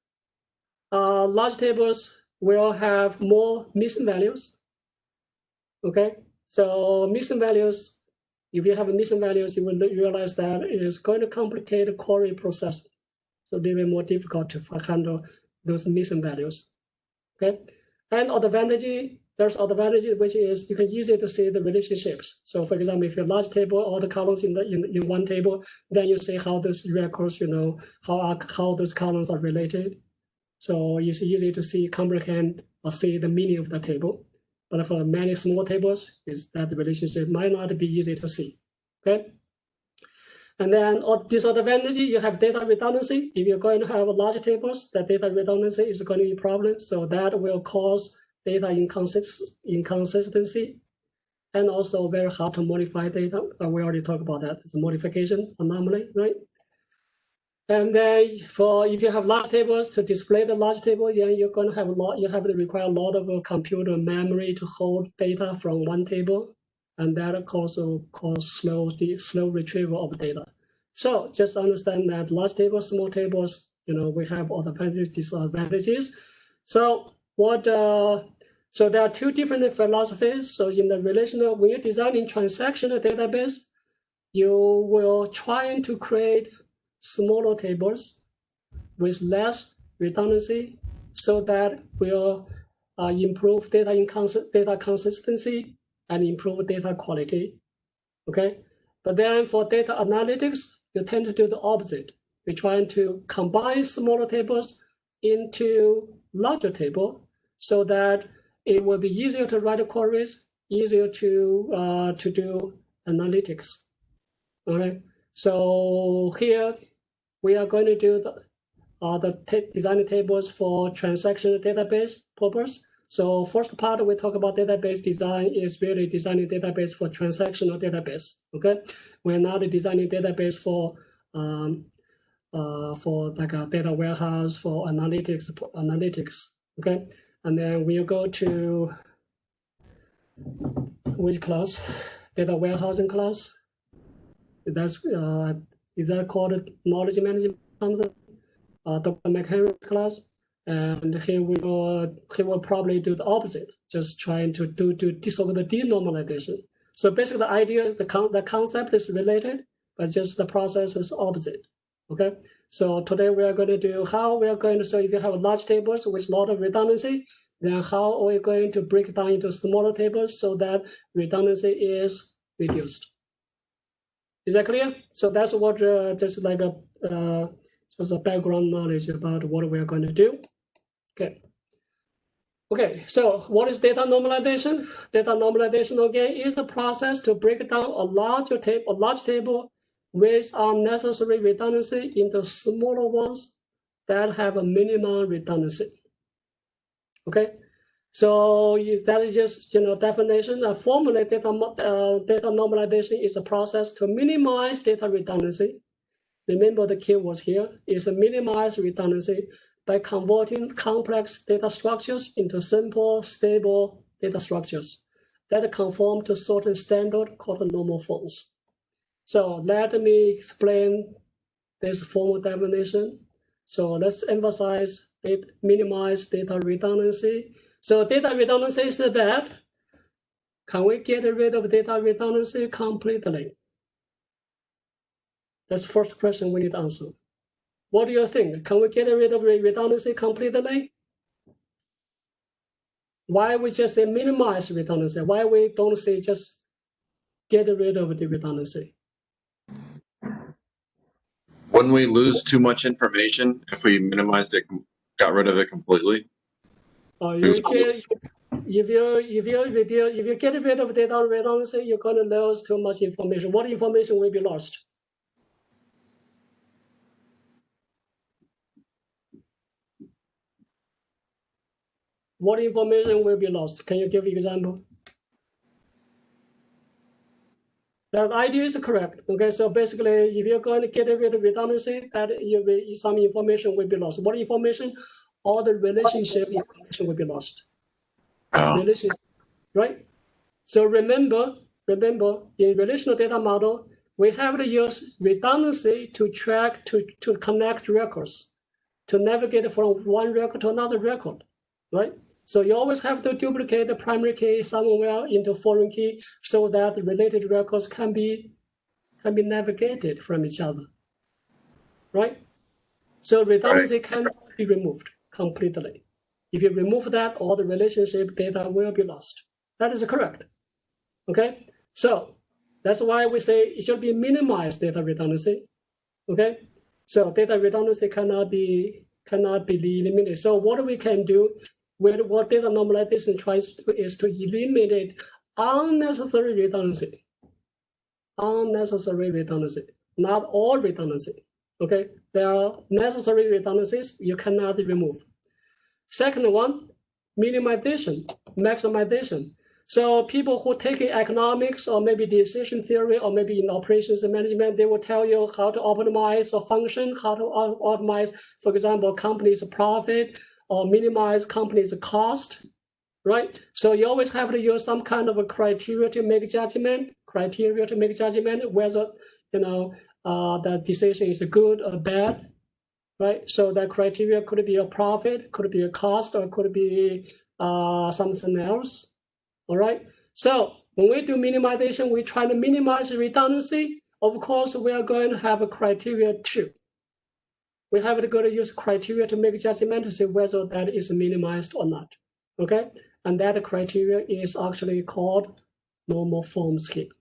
A: will have more missing values. Okay, so missing values, if you have missing values, you will realize that it is going to complicate the query process. So it will be more difficult to handle those missing values. Okay, and there's advantage, which is you can easily see the relationships. So for example, if you have a large table, all the columns in one table, then you see how those records, how those columns are related. So it's easy to comprehend or see the meaning of the table. But for many small tables, that the relationship might not be easy to see. Okay. And then disadvantage, you have data redundancy. If you're going to have large tables, the data redundancy is going to be a problem. So that will cause data inconsistency, and also very hard to modify data. We already talked about that. It's a modification anomaly, right? And then if you have large tables to display the large table, then you're going to have you have to require a lot of computer memory to hold data from one table, and that also cause slow retrieval of data. So just understand that large tables, small tables, we have all the advantages, disadvantages. So so there are two different philosophies. So in the relational, when you're designing transactional database, you will try to create smaller tables with less redundancy, so that will improve data consistency and improve data quality. Okay, but then for data analytics, you tend to do the opposite. You're trying to combine smaller tables into larger table, so that it will be easier to write queries, easier to do analytics. Okay, so here we are going to do the design tables for transactional database purpose. So first part we talk about database design is really designing database for transactional database. Okay, we're not designing database for like a data warehouse for analytics. Okay, and then we'll go to which class? Data warehousing class. That's is that called knowledge management something? The mechanics class, and he will probably do the opposite, just trying to do sort of the denormalization. So basically, the idea is the concept is related, but just the process is opposite. Okay. So today we are going to do how we are going to. So if you have large tables with a lot of redundancy, then how are we going to break it down into smaller tables so that redundancy is reduced? Is that clear? So that's what just like just a background knowledge about what we are going to do. Okay. Okay, so what is data normalization? Data normalization, again, is the process to break down a large table with unnecessary redundancy into smaller ones that have a minimum redundancy. Okay, so that is just definition. A formula data normalization is a process to minimize data redundancy. Remember the keywords here is a minimize redundancy by converting complex data structures into simple, stable data structures that conform to certain standard called normal forms. So let me explain this formal definition. So let's emphasize minimize data redundancy. So data redundancy is that, can we get rid of data redundancy completely? That's the first question we need to answer. What do you think? Can we get rid of redundancy completely? Why we just say minimize redundancy? Why we don't say just get rid of the redundancy?
C: Wouldn't we lose too much information if we minimized it, got rid of it completely?
A: If you get rid of data redundancy, you're going to lose too much information. What information will be lost? What information will be lost? Can you give an example? That idea is correct. Okay, so basically, if you're going to get rid of redundancy, that some information will be lost. What information? All the relationship information will be lost.
C: Oh.
A: Relationship, right? So remember, in relational data model, we have to use redundancy to track, to connect records, to navigate from one record to another record, right? So you always have to duplicate the primary key somewhere into foreign key so that the related records can be navigated from each other, right? So redundancy cannot be removed completely. If you remove that, all the relationship data will be lost. That is correct. Okay, so that's why we say it should be minimized data redundancy. Okay, so data redundancy cannot be eliminated. So what we can do with what data normalization tries to do is to eliminate unnecessary redundancy. Unnecessary redundancy, not all redundancy. Okay, there are necessary redundancies you cannot remove. Second one, minimization, maximization. So people who take economics or maybe decision theory or maybe in operations and management, they will tell you how to optimize a function, how to optimize, for example, company's profit or minimize company's cost, right? So you always have to use some kind of a criteria to make judgment, whether the decision is good or bad, right? So that criteria could be a profit, could be a cost, or could be something else. All right. So when we do minimization, we try to minimize redundancy. Of course, we are going to have a criteria too. We have to go to use criteria to make judgment to see whether that is minimized or not. Okay. And that criteria is actually called normal form scheme.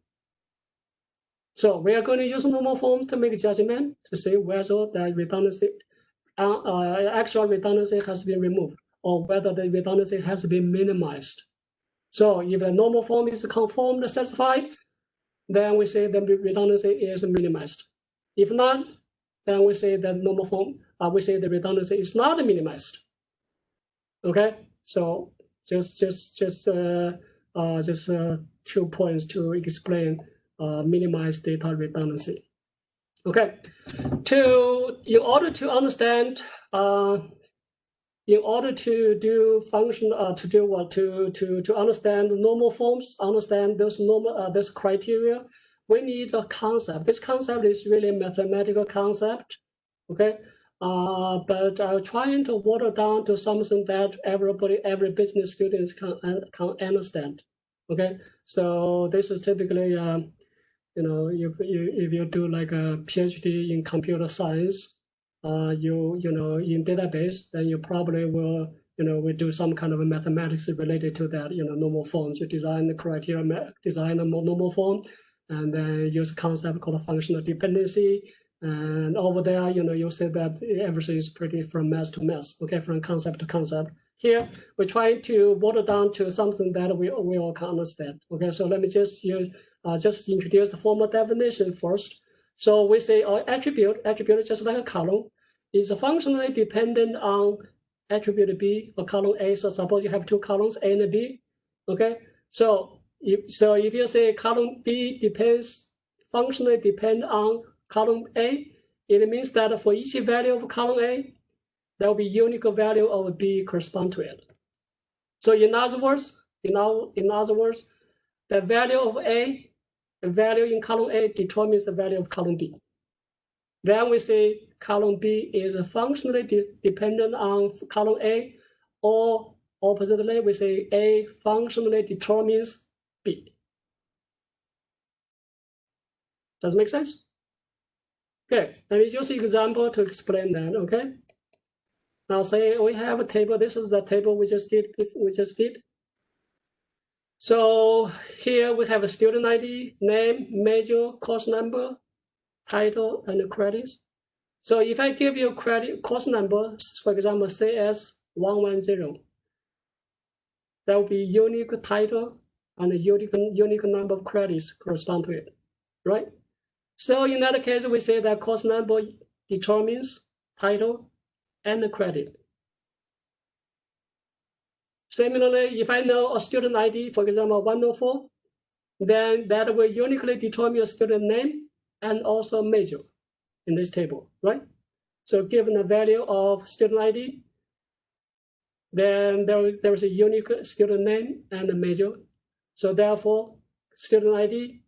A: So we are going to use normal forms to make judgment to see whether the redundancy, actual redundancy has been removed or whether the redundancy has been minimized. So if the normal form is conformed, satisfied, then we say the redundancy is minimized. If not, then we say the normal form, we say the redundancy is not minimized. Okay, so just 2 points to explain minimize data redundancy. Okay, in order to understand. In order to do function, to understand normal forms, understand those criteria, we need a concept. This concept is really a mathematical concept, okay? But I'm trying to water down to something that every business student can understand, okay? So this is typically, if you do like a PhD in computer science, in database, then you probably will, we do some kind of a mathematics related to that, normal forms. You design the criteria, design a normal form, and then use a concept called functional dependency. And over there, you'll see that everything is pretty from math to math, okay, from concept to concept. Here, we're trying to water down to something that we all can understand. Okay, so let me just introduce the formal definition first. So we say our attribute just like a column, is functionally dependent on attribute B or column A. So suppose you have two columns, A and B. Okay, so if you say column B functionally depend on column A, it means that for each value of column A, there will be unique value of B correspond to it. So in other words, the value of A, the value in column A determines the value of column B. Then we say column B is functionally dependent on column A, or oppositely, we say A functionally determines B. Does it make sense? Okay, let me use an example to explain that, okay? Now say we have a table, this is the table we just did. So here we have a student ID, name, major, course number, title, and credits. So if I give you course number, for example, CS110, there will be unique title and a unique number of credits correspond to it, right? So in that case, we say that course number determines title and the credit. Similarly, if I know a student ID, for example, 104, then that will uniquely determine a student name and also major in this table, right? So given the value of student ID, then there is a unique student name and a major. So therefore, student ID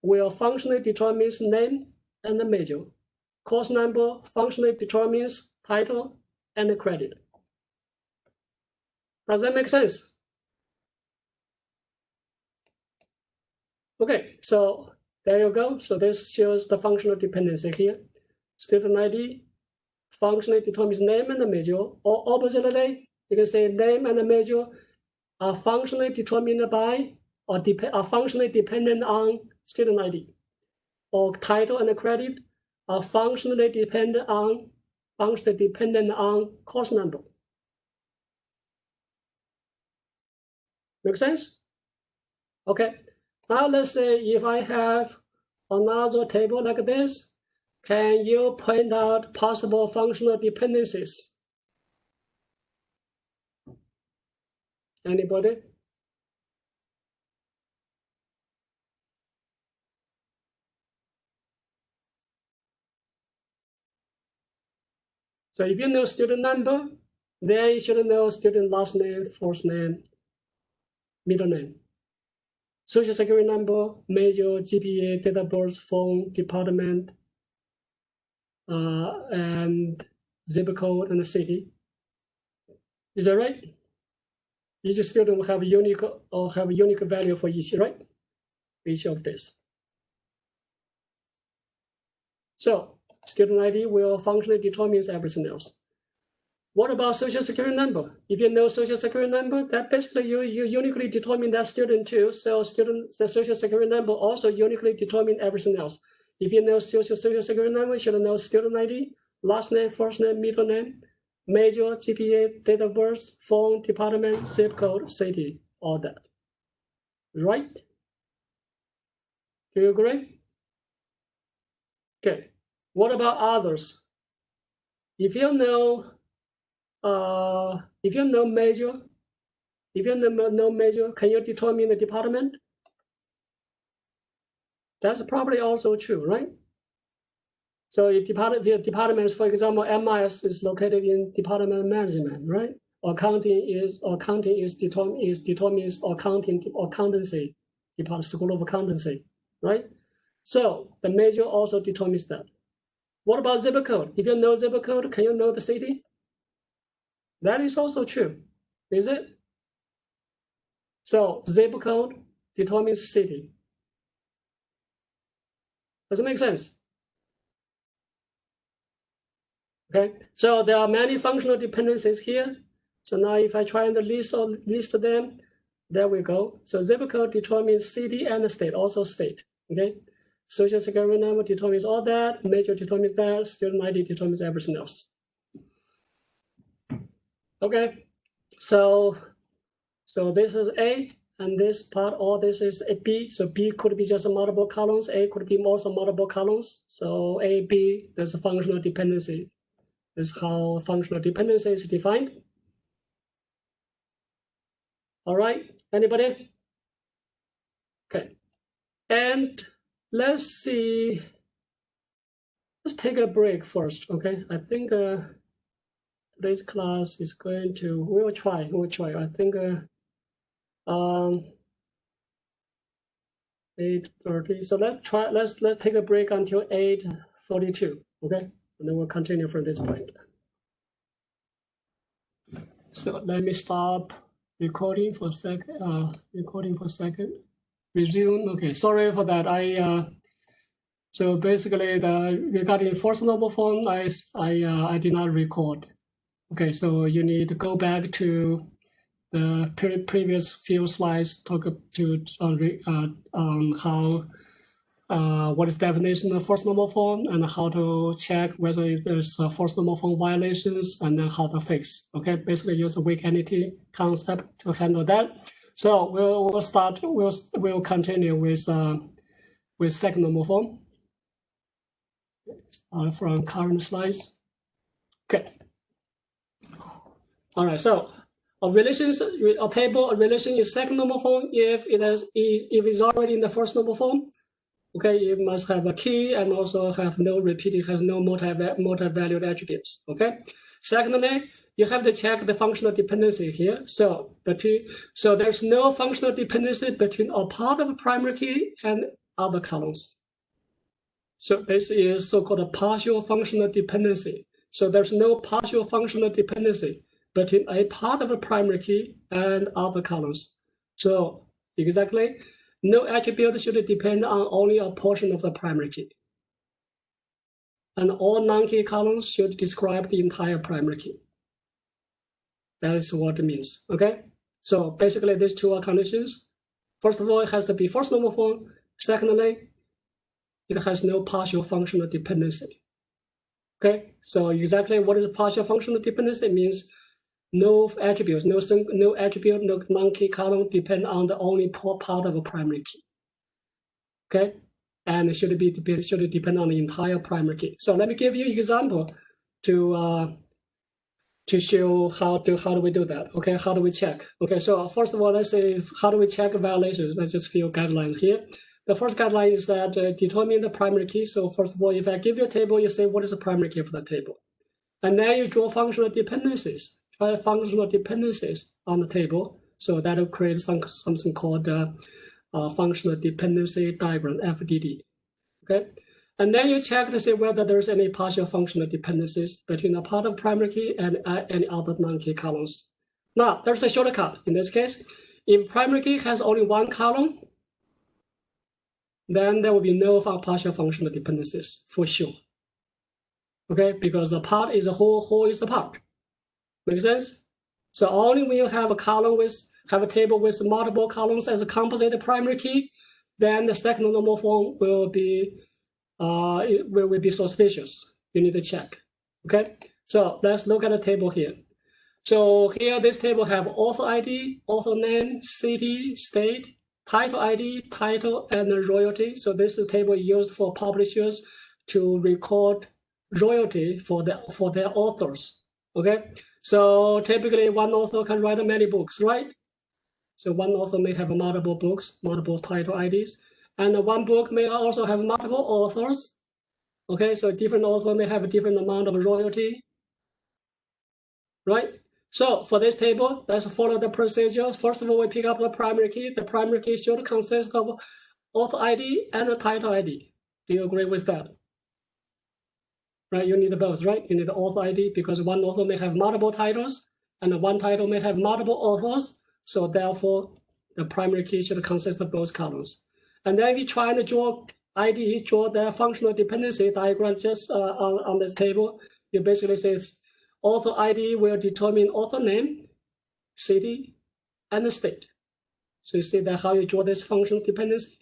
A: will functionally determine name and the major. Course number functionally determines title and the credit. Does that make sense? Okay, so there you go. So this shows the functional dependency here. Student ID functionally determines name and the major, or oppositely, you can say name and the major are functionally determined by or are functionally dependent on student ID, or title and the credit are functionally dependent on course number. Make sense? Okay. Now let's say if I have another table like this, can you point out possible functional dependencies? Anybody? So if you know student number, then you should know student last name, first name, middle name. Social security number, major, GPA, date of birth, phone, department, and zip code and the city. Is that right? Each student will have a unique value for each, right? Each of this. So student ID will functionally determine everything else. What about social security number? If you know social security number, that basically you uniquely determine that student too. So the social security number also uniquely determine everything else. If you know social security number, you should know student ID, last name, first name, middle name, major, GPA, date of birth, phone, department, zip code, city, all that. Right? Do you agree? Okay. What about others? If you know major, can you determine the department? That's probably also true, right? So if departments, for example, MIS is located in Department of Management, right? Accounting determines accountancy, School of Accountancy, right? So the major also determines that. What about zip code? If you know zip code, can you know the city? That is also true, is it? So zip code determines city. Does it make sense? Okay, so there are many functional dependencies here. So now if I try and list them, there we go. So zip code determines city and state, also state, okay? Social security number determines all that, major determines that, student ID determines everything else. Okay, so this is A, and this part, all this is a B. So B could be just multiple columns, A could be also multiple columns. So A, B, there's a functional dependency. This is how functional dependency is defined. All right, anybody? Okay, and let's see. Let's take a break first, okay? I think today's class is going to. We'll try. I think 8:30. So let's try. Let's take a break until 8:42, okay? And then we'll continue from this point. So let me stop recording for a second. Resume. Okay, sorry for that. So basically, regarding first normal form, I did not record. Okay, so you need to go back to the previous few slides, talk to on how what is definition of first normal form and how to check whether there's first normal form violations and then how to fix. Okay, basically use the weak entity concept to handle that. So we'll continue with second normal form from current slides. Okay. All right. So a relation is second normal form if it's already in the first normal form. Okay, it must have a key and also have no repeat. It has no multi-valued attributes. Okay. Secondly, you have to check the functional dependency here. So there's no functional dependency between a part of a primary key and other columns. So this is so-called a partial functional dependency. So there's no partial functional dependency between a part of a primary key and other columns. So exactly, no attribute should depend on only a portion of the primary key. And all non-key columns should describe the entire primary key. That is what it means, okay? So basically these two are conditions. First of all, it has to be first normal form. Secondly, it has no partial functional dependency. Okay, so exactly what is a partial functional dependency? It means no attributes, no attribute, no non-key column depend on the only part of a primary key. Okay, and it should depend on the entire primary key. So let me give you an example to show how do we do that. Okay, how do we check? Okay, so first of all, let's say how do we check violations? Let's just few guidelines here. The first guideline is that determine the primary key. So first of all, if I give you a table, you say what is the primary key for that table. And then you draw functional dependencies, on the table. So that will create something called functional dependency diagram, FDD. Okay, and then you check to see whether there's any partial functional dependencies between a part of primary key and any other non-key columns. Now, there's a shortcut. In this case, if primary key has only one column, then there will be no partial functional dependencies for sure. Okay, because the part is a whole is a part. Make sense? So only when you have a table with multiple columns as a composite primary key, then the second normal form will be suspicious. You need to check. Okay, so let's look at the table here. So here, this table have author ID, author name, city, state, title ID, title, and royalty. So this is a table used for publishers to record royalty for their authors. Okay, so typically one author can write many books, right? So one author may have multiple books, multiple title IDs, and one book may also have multiple authors. Okay, so different author may have a different amount of royalty, right? So for this table, let's follow the procedure. First of all, we pick up the primary key. The primary key should consist of author ID and the title ID. Do you agree with that? Right, you need both, right? You need the author ID because one author may have multiple titles and one title may have multiple authors. So therefore, the primary key should consist of both columns. And then we try to draw IDs, draw the functional dependency diagram just on this table. You basically say author ID will determine author name, city, and the state. So you see that how you draw this functional dependency.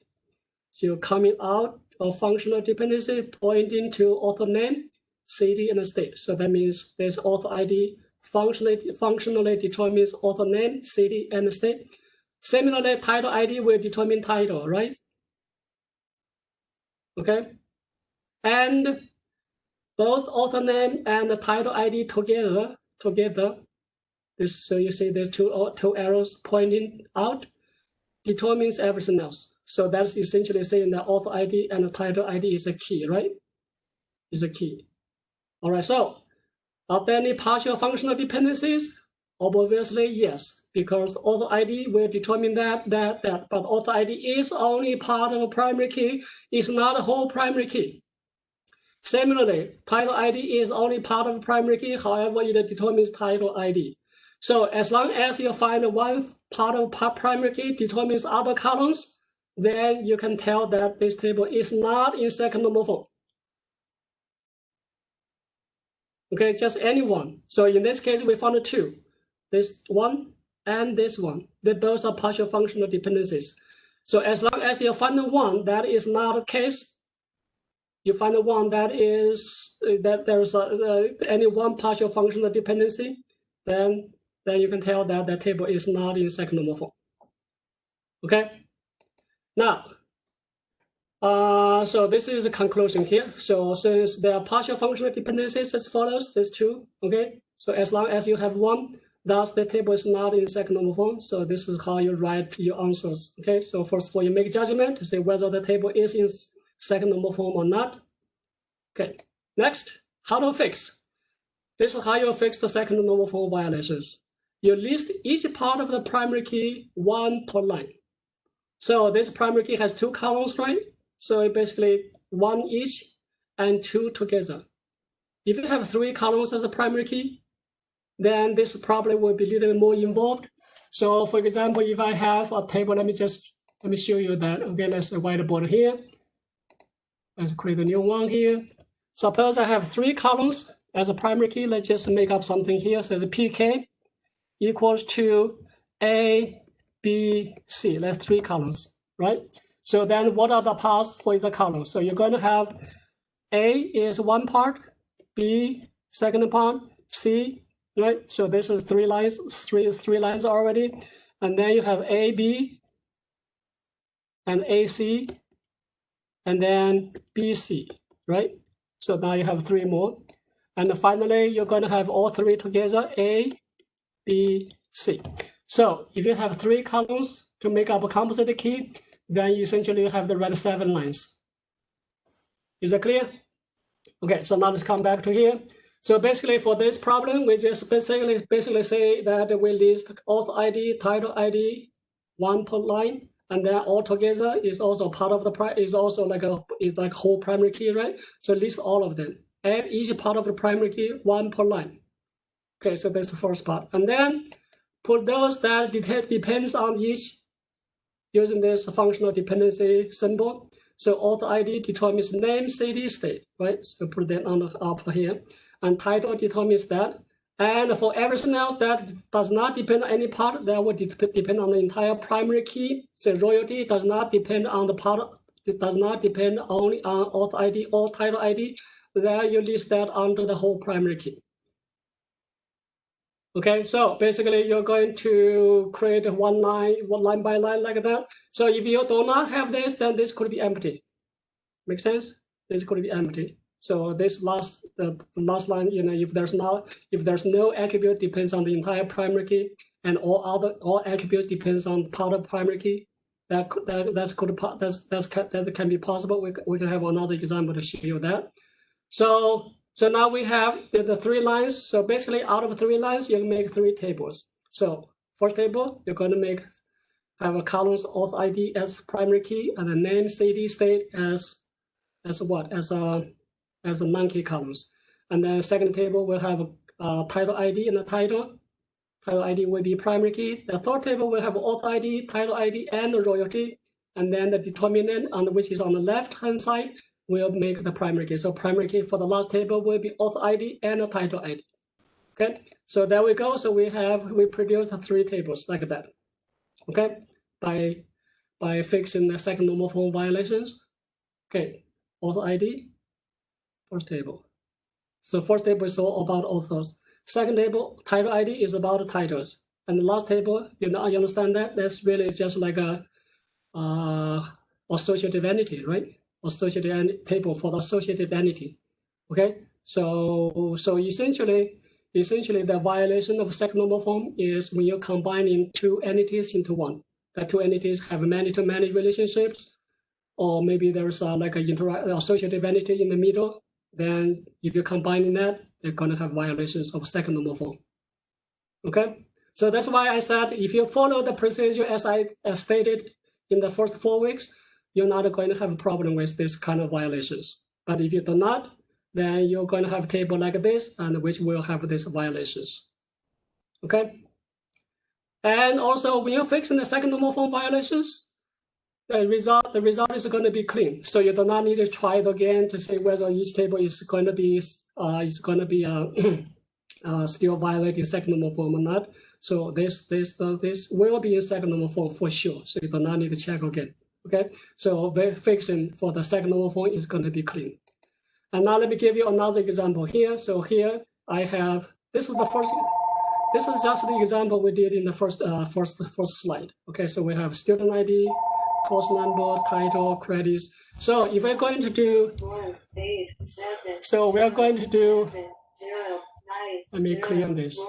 A: So you're coming out of functional dependency pointing to author name, city, and the state. So that means this author ID functionally determines author name, city, and the state. Similarly, title ID will determine title, right? Okay. And both author name and the title ID together. So you see there's two arrows pointing out, determines everything else. So that's essentially saying that author ID and the title ID is a key, right? Is a key. All right, so are there any partial functional dependencies? Obviously, yes, because author ID will determine that, but author ID is only part of a primary key, it's not a whole primary key. Similarly, title ID is only part of a primary key, however, it determines title ID. So as long as you find one part of primary key determines other columns, then you can tell that this table is not in second normal form. Okay, just any one. So in this case, we found two. This one and this one. They both are partial functional dependencies. So as long as you find one that is not a case, you find one that there's any one partial functional dependency, then you can tell that the table is not in second normal form. Okay. Now, so this is the conclusion here. So since there are partial functional dependencies as follows, there's two. Okay. So as long as you have one, thus the table is not in second normal form. So this is how you write your answers. Okay. So first of all, you make judgment to say whether the table is in second normal form or not. Okay. Next, how to fix. This is how you fix the second normal form violations. You list each part of the primary key one per line. So this primary key has two columns, right? So basically one each and two together. If you have three columns as a primary key, then this probably will be a little bit more involved. So for example, if I have a table, let me show you that. Okay, let's whiteboard here. Let's create a new one here. Suppose I have three columns as a primary key. Let's just make up something here. So it's PK equals to A, B, C. That's three columns, right? So then what are the parts for the column? So you're going to have A is one part, B, second part, C, right? So this is three lines, three lines already. And then you have AB and AC, and then BC, right? So now you have three more. And finally, you're going to have all three together, A, B, C. So if you have three columns to make up a composite key, then you essentially have to write 7 lines. Is that clear? Okay, so now let's come back to here. So basically for this problem, we just basically say that we list author ID, title ID, one per line, and then all together is also part of the is also like whole primary key, right? So list all of them. Add each part of the primary key, one per line. Okay, so that's the first part. And then put those that depends on each using this functional dependency symbol. So author ID determines name, city, state, right? So put that on the up here. And title determines that. And for everything else that does not depend on any part, that would depend on the entire primary key. So royalty does not depend on the part, it does not depend only on author ID or title ID. There you list that under the whole primary key. Okay, so basically you're going to create one line by line like that. So if you do not have this, then this could be empty. Make sense? This could be empty. So this the last line, if there's no attribute depends on the entire primary key, and all attributes depends on part of primary key. That can be possible. We can have another example to show you that. So now we have the 3 lines. So basically, out of 3 lines, you make 3 tables. So first table, you're going to have a columns author ID as primary key, and the name, city, state as what? As a non-key columns. And then second table will have a title ID in the title. Title ID will be primary key. The third table will have author ID, title ID, and the royalty. And then the determinant, which is on the left-hand side, will make the primary key. So primary key for the last table will be author ID and the title ID. Okay, so there we go. So we produced 3 tables like that. Okay, by fixing the second normal form violations. Okay, author ID, first table. So first table is all about authors. Second table, title ID, is about the titles. And the last table, you understand that? That's really just like a associative entity, right? Associative table for the associative entity. Okay, so essentially the violation of second normal form is when you're combining 2 entities into one. The 2 entities have many-to-many relationships, or maybe there's like an associative entity in the middle. Then if you're combining that, they're going to have violations of second normal form. Okay, so that's why I said if you follow the procedure as stated in the first 4 weeks, you're not going to have a problem with this kind of violations. But if you do not, then you're going to have a table like this, and which will have these violations. Okay, and also when you're fixing the second normal form violations, the result is going to be clean. So you do not need to try it again to see whether each table is going to be still violating second normal form or not. So this will be in second normal form for sure. So you do not need to check again. Okay, so fixing for the second normal form is going to be clean. And now let me give you another example here. So here I have this is just the example we did in the first slide. Okay, so we have student ID, course number, title, credits. So if we're going to do, let me clear this.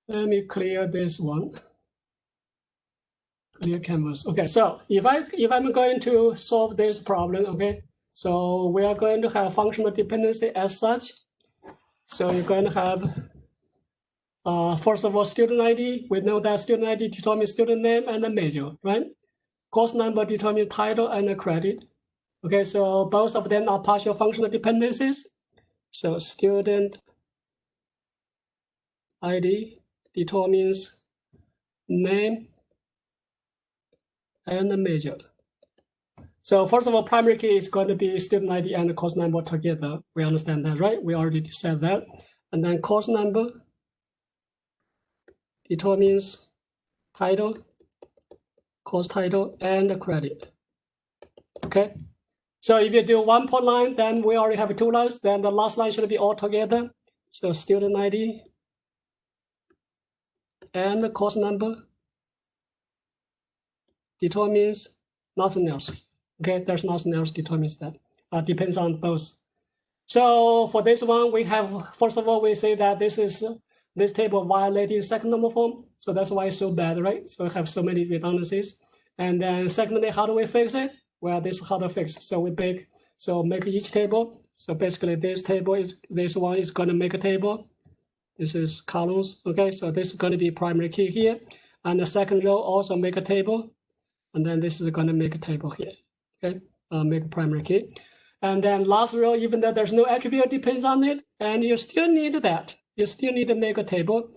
A: Let me clear this one. Clear canvas. Okay, so if I'm going to solve this problem, okay, so we are going to have functional dependency as such. So you're going to have first of all, student ID. We know that student ID determines student name and the major, right? Course number determines title and the credit. Okay, so both of them are partial functional dependencies. So student ID determines name and the major. So first of all, primary key is going to be student ID and the course number together. We understand that, right? We already said that. And then course number determines title, course title, and the credit. Okay. So if you do 1 per line, then we already have 2 lines. Then the last line should be all together. So student ID and the course number determines nothing else. Okay, there's nothing else determines that. Depends on both. So for this one, we have, first of all, we say that this table violating second normal form. So that's why it's so bad, right? So we have so many redundancies. And then secondly, how do we fix it? well, this is how to fix. So we make each table. So basically this one is going to make a table. This is columns, okay? So this is going to be primary key here. And the second row also make a table. And then this is going to make a table here, okay? Make a primary key. And then last row, even though there's no attribute depends on it, and you still need that. You still need to make a table,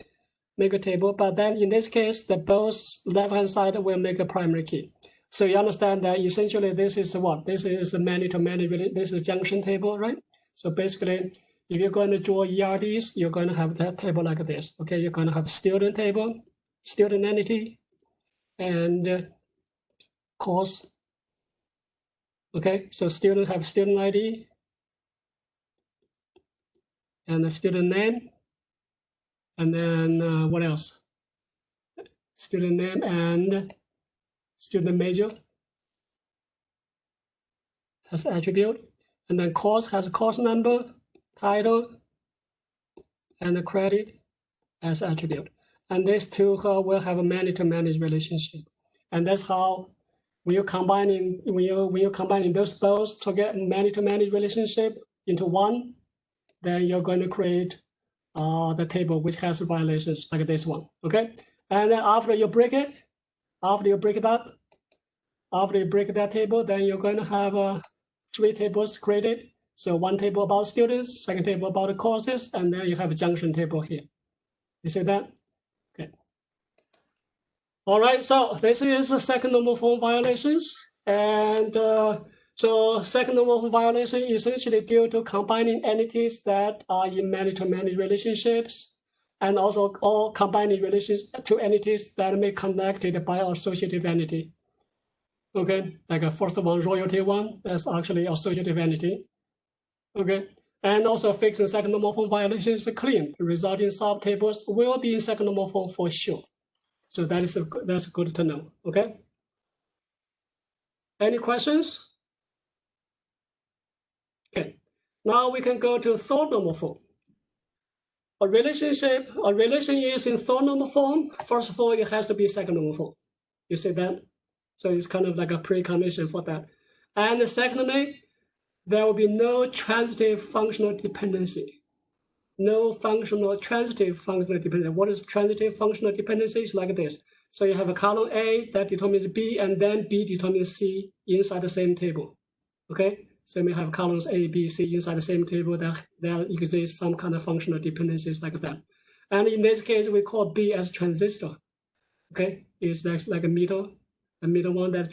A: but then in this case, the both left-hand side will make a primary key. So you understand that essentially this is what? This is a many-to-many, this is junction table, right? So basically, if you're going to draw ERDs, you're going to have that table like this, okay? You're going to have student table, student entity, and course. Okay, so student have student ID and the student name, and then what else? Student name and student major has attribute, and then course has course number, title, and the credit as attribute. And these two will have a many-to-many relationship, and that's how when you're combining those both to get many-to-many relationship into one, then you're going to create the table which has violations like this one, okay? And then after you break that table, then you're going to have 3 tables created. So one table about students, second table about the courses, and then you have a junction table here. You see that? Okay. All right, so this is the second normal form violations. And so second normal form violation is essentially due to combining entities that are in many-to-many relationships, and also all combining relations to entities that may be connected by associative entity. Okay, like a first one, royalty one, that's actually associative entity. Okay, and also fixed and second normal form violations are clean. The resulting subtables will be in second normal form for sure. So that's good to know. Okay. Any questions? Okay. Now we can go to third normal form. A relation is in third normal form. First of all, it has to be second normal form. You see that? So it's kind of like a precondition for that. And secondly, there will be no transitive functional dependency. No transitive functional dependency. What is transitive functional dependency? It's like this. So you have a column A that determines B, and then B determines C inside the same table. Okay? So you may have columns A, B, C inside the same table that there exists some kind of functional dependencies like that. And in this case, we call B as transistor. Okay? It's like a middle one that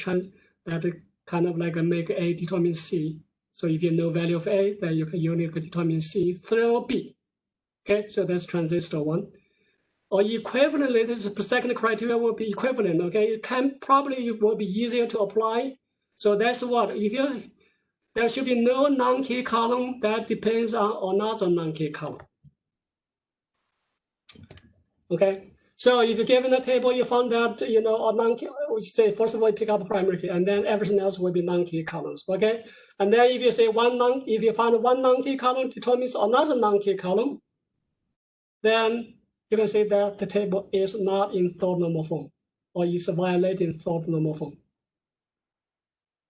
A: kind of like make A determine C. So if you know value of A, then you can uniquely determine C through B. Okay, so that's transistor one. Or equivalently, this second criteria will be equivalent. Okay, it will be easier to apply. So that's what there should be no non-key column that depends on another non-key column. Okay, so if you're given a table, you found that a non-key. Say first of all, you pick up a primary key, and then everything else will be non-key columns. Okay, and then if you say if you find one non-key column determines another non-key column, then you can say that the table is not in third normal form, or is violating third normal form.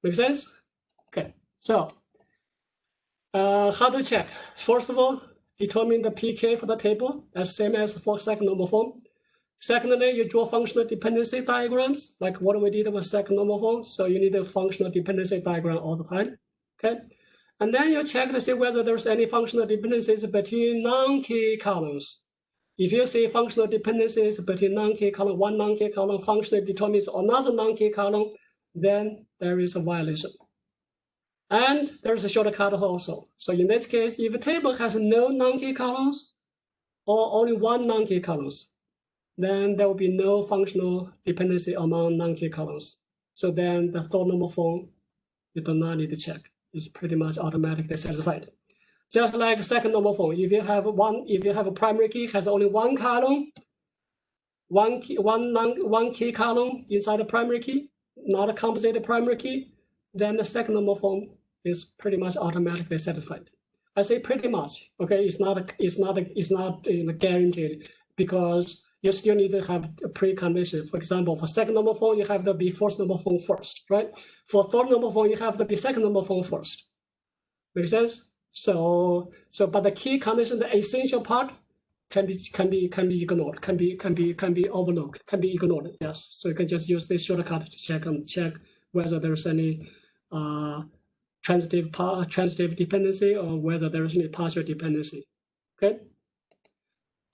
A: Make sense? Okay, so how to check? First of all, determine the PK for the table, as same as for second normal form. Secondly, you draw functional dependency diagrams, like what we did with second normal form. So you need a functional dependency diagram all the time. Okay, and then you check to see whether there's any functional dependencies between non-key columns. If you see functional dependencies between non-key column, one non-key column functionally determines another non-key column, then there is a violation. And there's a shortcut also. So in this case, if a table has no non-key columns or only one non-key columns, then there will be no functional dependency among non-key columns. So then the third normal form, you do not need to check. It's pretty much automatically satisfied. Just like second normal form, if you have a primary key has only one column, one key column inside the primary key, not a composite primary key, then the second normal form is pretty much automatically satisfied. I say pretty much. Okay, it's not guaranteed. because you still need to have a precondition. For example, for second normal form, you have to be first normal form first, right? For third normal form, you have to be second normal form first. Make sense? But the key condition, the essential part, can be ignored, can be overlooked, can be ignored. Yes. So you can just use this shortcut to check whether there's any transitive dependency or whether there's any partial dependency. Okay.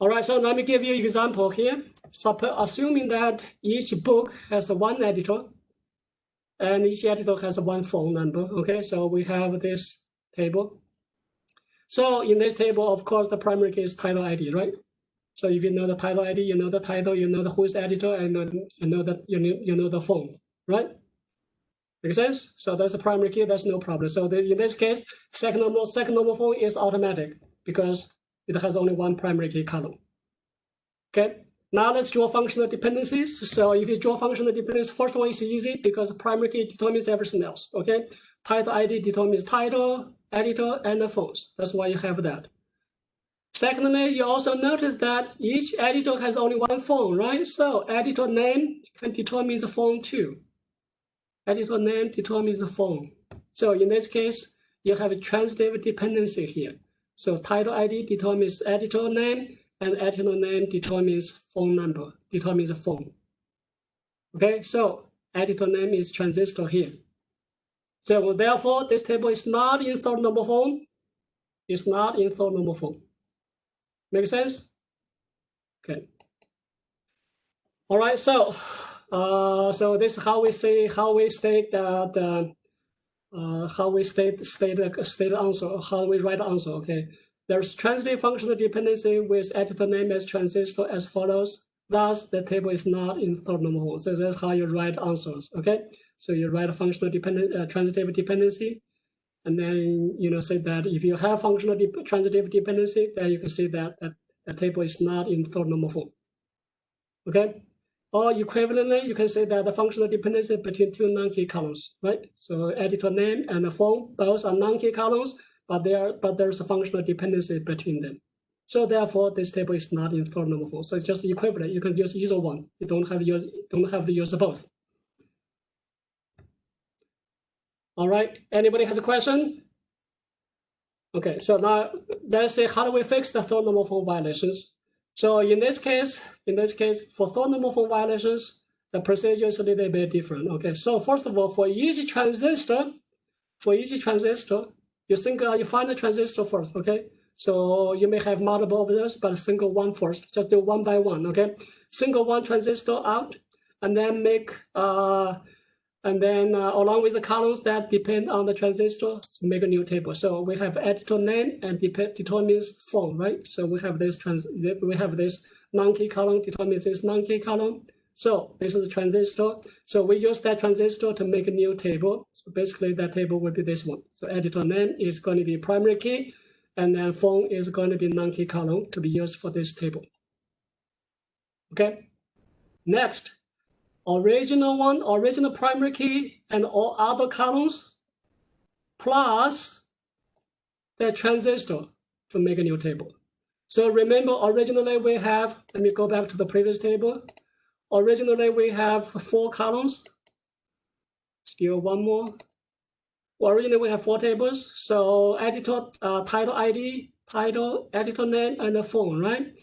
A: All right, so let me give you an example here. Assuming that each book has one editor and each editor has one phone number, okay? So we have this table. So in this table, of course, the primary key is title ID, right? So if you know the title ID, you know the title, you know who's editor, and you know the phone, right? Make sense? So that's the primary key, that's no problem. So in this case, second normal phone is automatic because it has only one primary key column. Okay, now let's draw functional dependencies. So if you draw functional dependencies, first one is easy because primary key determines everything else. Okay, title ID determines title, editor, and the phones. That's why you have that. Secondly, you also notice that each editor has only one phone, right? So editor name can determine the phone too. Editor name determines the phone. So in this case, you have a transitive dependency here. So title ID determines editor name, and editor name determines phone number, determines the phone. Okay, so editor name is transistor here. So therefore, this table is not in third normal form. It's not in third normal form. Make sense? Okay. All right, so this is how we state that how we state the answer, how we write the answer. Okay, there's transitive functional dependency with editor name as transistor as follows. Thus, the table is not in third normal form. So that's how you write answers. Okay, so you write a functional transitive dependency, and then say that if you have functional transitive dependency, then you can see that the table is not in third normal form. Okay. Or equivalently, you can say that the functional dependency between two non-key columns, right? So editor name and the phone, both are non-key columns, but there's a functional dependency between them. So therefore, this table is not in third normal form. So it's just equivalent. You can use either one. You don't have to use both. All right. Anybody has a question? Okay. So now let's say, how do we fix the third normal form violations? So in this case, for third normal form violations, the procedure is a little bit different. Okay, so first of all, for each transistor, you find the transistor first. Okay, so you may have multiple of those, but single one first. Just do one by one. Okay, single one transistor out, and then make along with the columns that depend on the transistor, make a new table. So we have editor name and determines phone, right? So we have this non-key column determines this non-key column. So this is a transistor. So we use that transistor to make a new table. So basically that table will be this one. So editor name is going to be primary key, and then phone is going to be non-key column to be used for this table. Okay. Next. Original primary key and all other columns plus the transistor to make a new table. So remember, originally we have, let me go back to the previous table. Originally we have 4 columns. Still one more. Originally we have 4 tables. So editor, title ID, title, editor name, and the phone, right?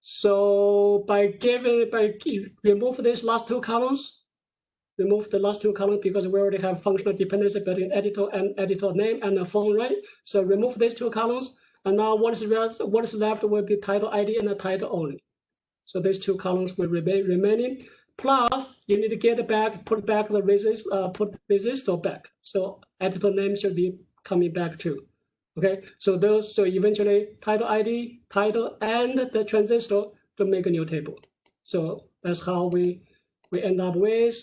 A: So by remove these last 2 columns, remove the last 2 columns because we already have functional dependency between editor and editor name and the phone, right? So remove these 2 columns, and now what is left will be title ID and the title only. So these 2 columns will remain remaining. Plus, you need to put back the resistor back. So editor name should be coming back too. Okay, so eventually title ID, title, and the transistor to make a new table. So that's how we end up with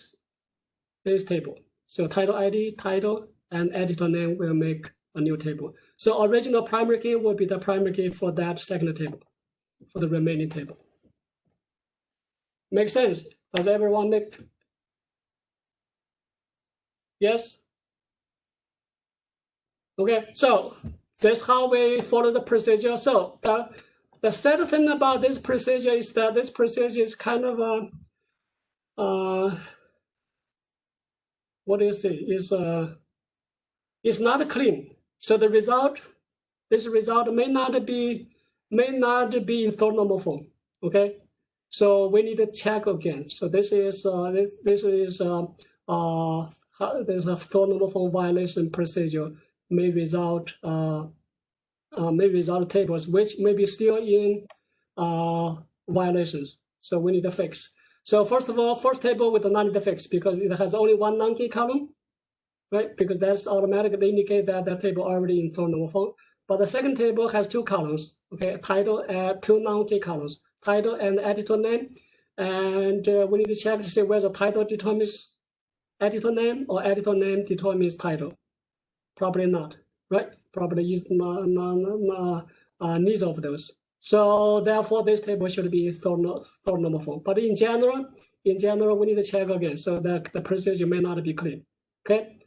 A: this table. So title ID, title, and editor name will make a new table. So original primary key will be the primary key for that second table, for the remaining table. Make sense? Does everyone make? Yes? Okay, so that's how we follow the procedure. So The sad thing about this procedure is that this procedure is kind of what do you say? Is not clean. So the result, this result may not be in third normal form. Okay, so we need to check again. So this is there's a third normal form violation procedure may result tables which may be still in violations. So we need to fix. So first of all, first table with the non need to fix because it has only one non-key column, right? Because that's automatically indicate that that table already in third normal form. But the second table has two columns, okay? Title and two non-key columns, title and editor name. And we need to check to see whether title determines editor name or editor name determines title. Probably not, right? Probably is neither of those. So therefore, this table should be third normal form. But in general, we need to check again. So that the procedure may not be clean. Okay.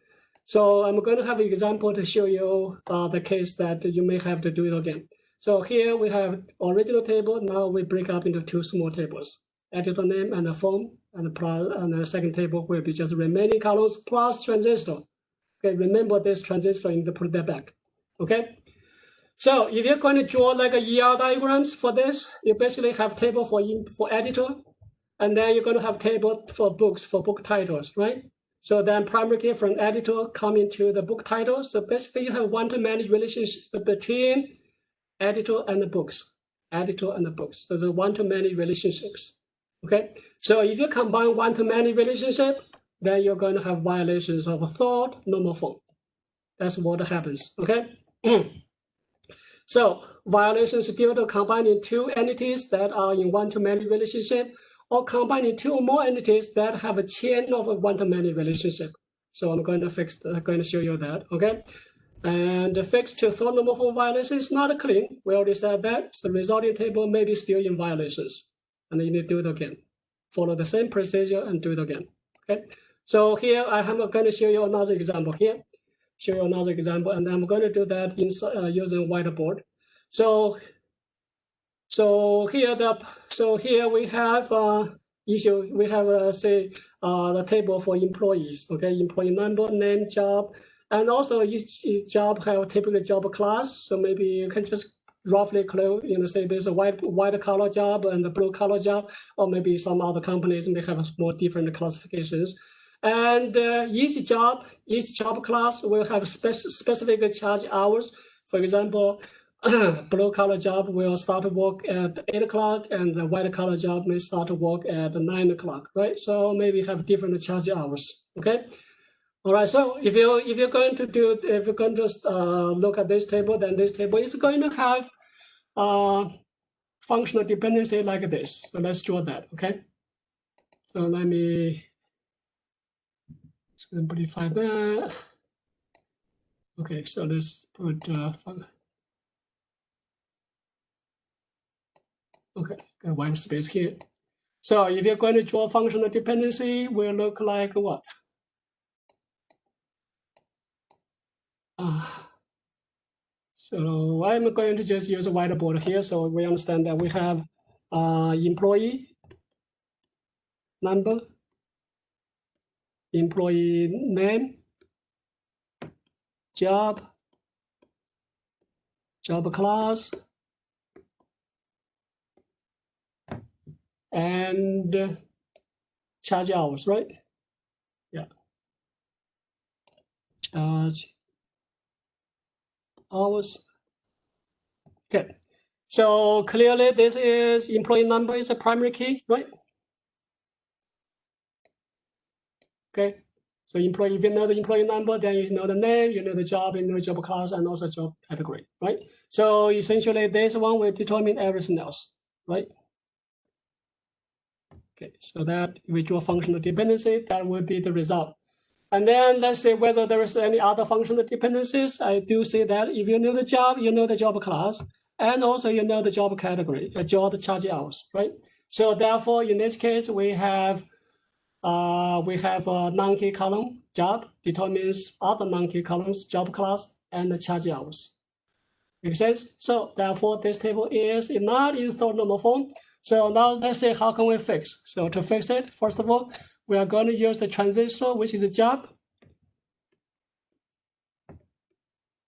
A: So I'm going to have an example to show you the case that you may have to do it again. So here we have original table. Now we break up into two small tables: editor name and the form, and the second table will be just remaining columns plus transistor. Okay, remember this transistor, you need to put that back. Okay, so if you're going to draw like a ER diagrams for this, you basically have table for editor, and then you're going to have table for books, for book titles, right? So then primary key from editor come into the book title. So basically you have one-to-many relationship between editor and the books, editor and the books. So the one-to-many relationships. Okay, so if you combine one-to-many relationship, then you're going to have violations of a third normal form. That's what happens, okay? So violations due to combining two entities that are in one-to-many relationship or combining two or more entities that have a chain of a one-to-many relationship. So I'm going to show you that, okay? And the fix to third normal form violation is not clean. We already said that. So resulting table may be still in violations. And you need to do it again. Follow the same procedure and do it again, okay? So here I am going to show you another example here. Show you another example, and I'm going to do that in using whiteboard. So here we have issue. We have say the table for employees. Okay, employee number, name, job, and also each job have a typical job class. So maybe you can just roughly say there's a white collar job and a blue collar job, or maybe some other companies may have more different classifications. And each job class will have specific charge hours. For example, blue collar job will start work at 8 o'clock, and the white collar job may start work at 9 o'clock, right? So maybe have different charge hours. Okay. All right. So if you're going to look at this table, then this table is going to have functional dependency like this. So let's draw that. Okay. So let me simplify that. Okay, so let's put okay, got one space here. So if you're going to draw functional dependency, will look like what? So I'm going to just use a whiteboard here, so we understand that we have employee number, employee name, job class, and charge hours, right? Yeah. Charge hours. Okay. So clearly this is employee number is a primary key, right? Okay. So employee, if you know the employee number, then you know the name, you know the job, you know job class, and also job category, right? So essentially this one will determine everything else, right? Okay, so that we draw functional dependency, that will be the result. And then let's say whether there is any other functional dependencies. I do say that if you know the job, you know the job class, and also you know the job category, job charge hours, right? So therefore, in this case, we have a non-key column, job determines other non-key columns, job class, and the charge hours. Make sense? So therefore, this table is not in third normal form. So now let's see how can we fix. So to fix it, first of all, we are going to use the transistor, which is a job.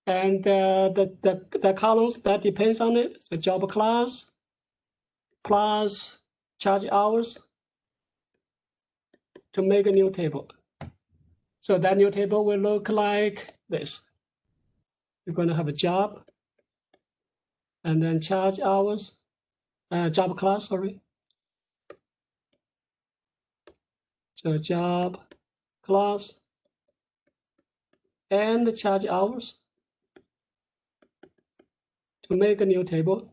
A: And the columns that depends on it, the job class plus charge hours to make a new table. So that new table will look like this. You're going to have a job and then charge hours, job class, sorry. So job class and the charge hours to make a new table.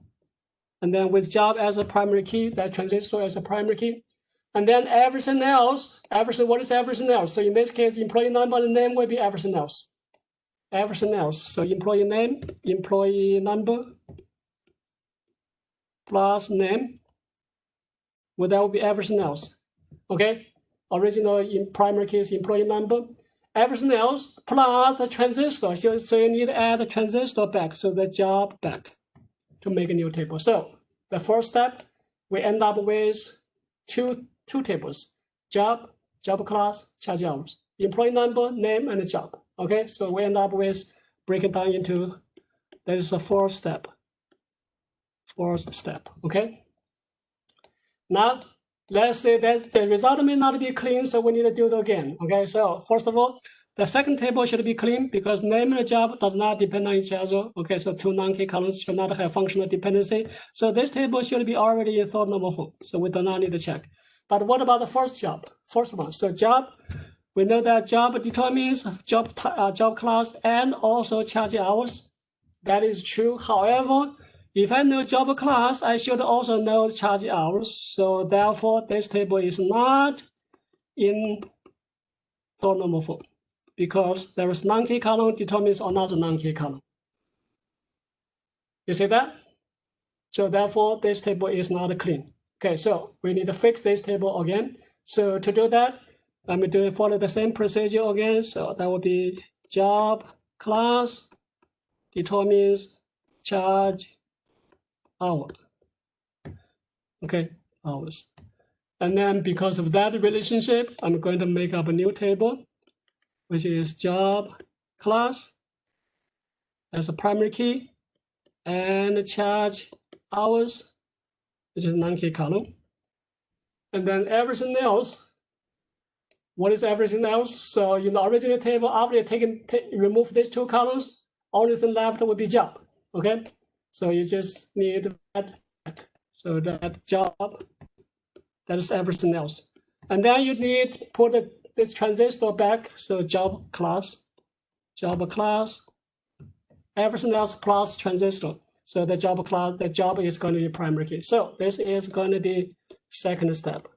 A: And then with job as a primary key, that transistor as a primary key. And then everything else, what is everything else? So in this case, employee number and name will be everything else. Everything else. So employee name, employee number, plus name, well, that will be everything else. Okay? Original in primary key is employee number. Everything else plus the transistor. So you need to add the transistor back, so the job back to make a new table. So the first step, we end up with two tables: job class, charge hours, employee number, name, and job. Okay, so we end up with breaking down into, that is the fourth step. Okay. Now let's say that the result may not be clean, so we need to do it again. Okay, so first of all, the second table should be clean because name and job does not depend on each other. Okay, so two non-key columns should not have functional dependency. So this table should be already in third normal form. So we do not need to check. But what about the first one? So job, we know that job determines job class and also charge hours. That is true. However, if I know job class, I should also know charge hours. So therefore, this table is not in third normal form because there is non-key column determines another non-key column. You see that? So therefore, this table is not clean. Okay, so we need to fix this table again. So to do that, I'm going to follow the same procedure again. So that will be job class determines charge hour. Okay, hours. And then because of that relationship, I'm going to make up a new table, which is job class as a primary key and charge hours, which is non-key column. And then everything else, what is everything else? So in the original table, after you remove these two columns, only thing left will be job, okay? So you just need that back. So that job, that is everything else. And then you need to put this transistor back, so job class, everything else plus transistor. So the job class, the job is going to be primary key. So this is going to be second step.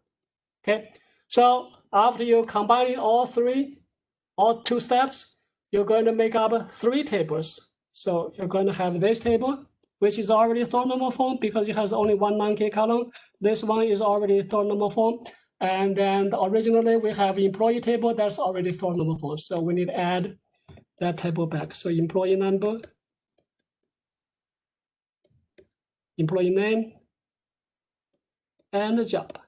A: Okay. So after you combine all two steps, you're going to make up three tables. So you're going to have this table, which is already third normal form because it has only one non-key column. This one is already third normal form. And then originally we have employee table that's already third normal form. So we need to add that table back. So employee number, employee name, and the job.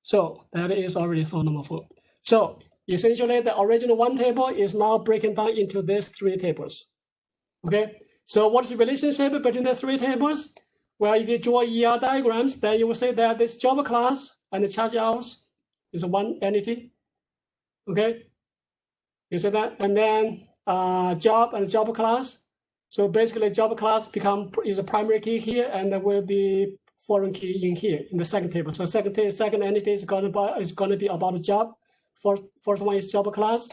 A: So that is already third normal form. So essentially the original one table is now breaking down into these three tables. Okay, so what's the relationship between the three tables? Well, if you draw ER diagrams, then you will say that this job class and the charge hours is one entity. Okay, you see that? And then job and job class. So basically job class is a primary key here, and there will be foreign key in here in the second table. So second entity is going to be about the job. First one is job class.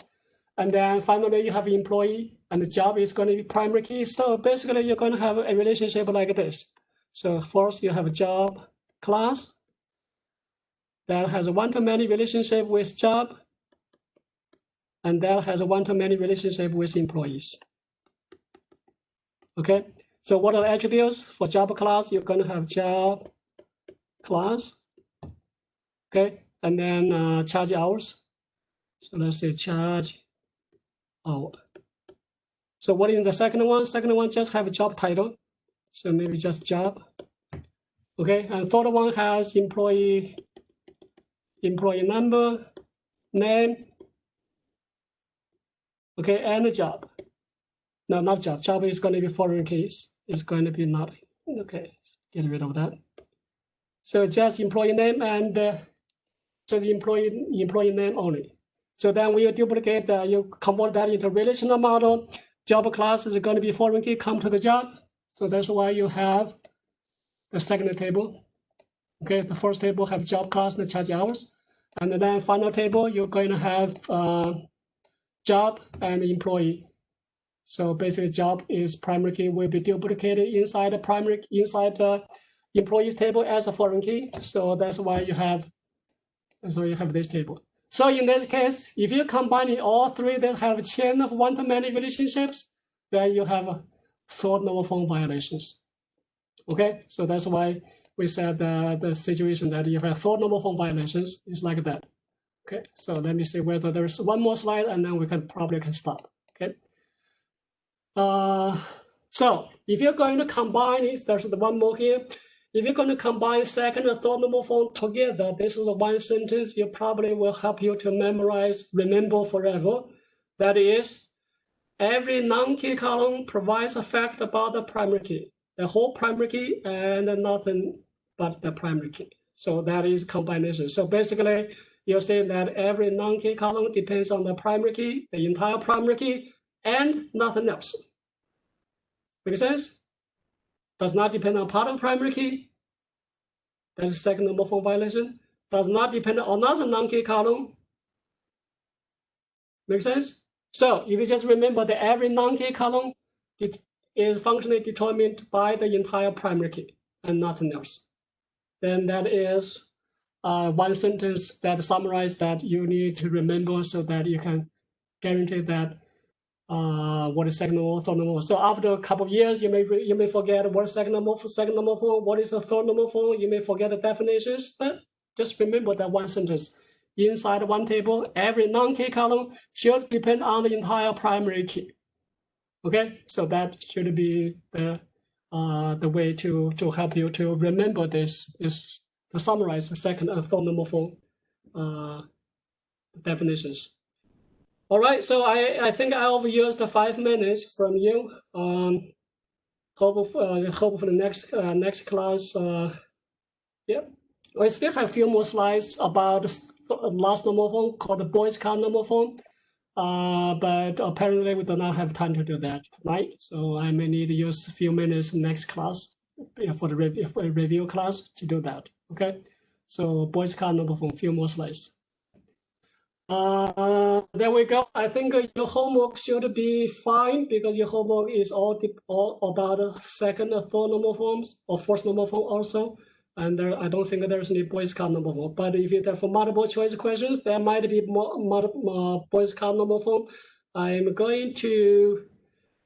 A: And then finally you have employee, and the job is going to be primary key. So basically you're going to have a relationship like this. So first you have a job class that has a one-to-many relationship with job, and that has a one-to-many relationship with employees. Okay, so what are the attributes for job class? You're going to have job class, okay, and then charge hours. So let's say charge hour. So what is the second one? Second one just have a job title. So maybe just job. Okay, and third one has employee number, name, okay, and the job. No, not job. Job is going to be foreign keys. It's going to be not. Okay, get rid of that. So just employee name and so the employee name only. So then we duplicate, you convert that into relational model. Job class is going to be foreign key, come to the job. So that's why you have the second table. Okay, the first table have job class and charge hours. And then final table, you're going to have job and employee. So basically job is primary key will be duplicated inside the employees table as a foreign key. So that's why you have this table. So in this case, if you combine all three that have a chain of one-to-many relationships, then you have third normal form violations. Okay, so that's why we said the situation that you have third normal form violations is like that. Okay, so let me see whether there's one more slide and then we can probably stop. Okay. So if you're going to combine it, there's the one more here. If you're going to combine second and third normal form together, this is one sentence you probably will help you to remember forever. That is, every non-key column provides a fact about the primary key, the whole primary key and nothing but the primary key. So that is combination. So basically, you're saying that every non-key column depends on the primary key, the entire primary key, and nothing else. Make sense? Does not depend on part of primary key. That is second normal form violation. Does not depend on another non-key column. Make sense? So if you just remember that every non-key column is functionally determined by the entire primary key and nothing else, then that is one sentence that summarizes that you need to remember so that you can guarantee that what is second normal, third normal. So after a couple of years, you may forget what is second normal form, what is the third normal form. You may forget the definitions, but just remember that one sentence. Inside one table, every non-key column should depend on the entire primary key. Okay, so that should be the way to help you to remember this to summarize the second and third normal form definitions. All right, so I think I overused the 5 minutes from you. Hope for the next class. Yeah, I still have a few more slides about the last normal form called the Boy's Card normal form. But apparently we do not have time to do that tonight. So I may need to use a few minutes next class for the review class to do that. Okay, so Boy's Card normal form, few more slides. There we go. I think your homework should be fine because your homework is all about second or third normal forms or fourth normal form also. And I don't think there's any Boy's Card normal form. But if you're for multiple choice questions, there might be more Boy's Card normal form. I'm going to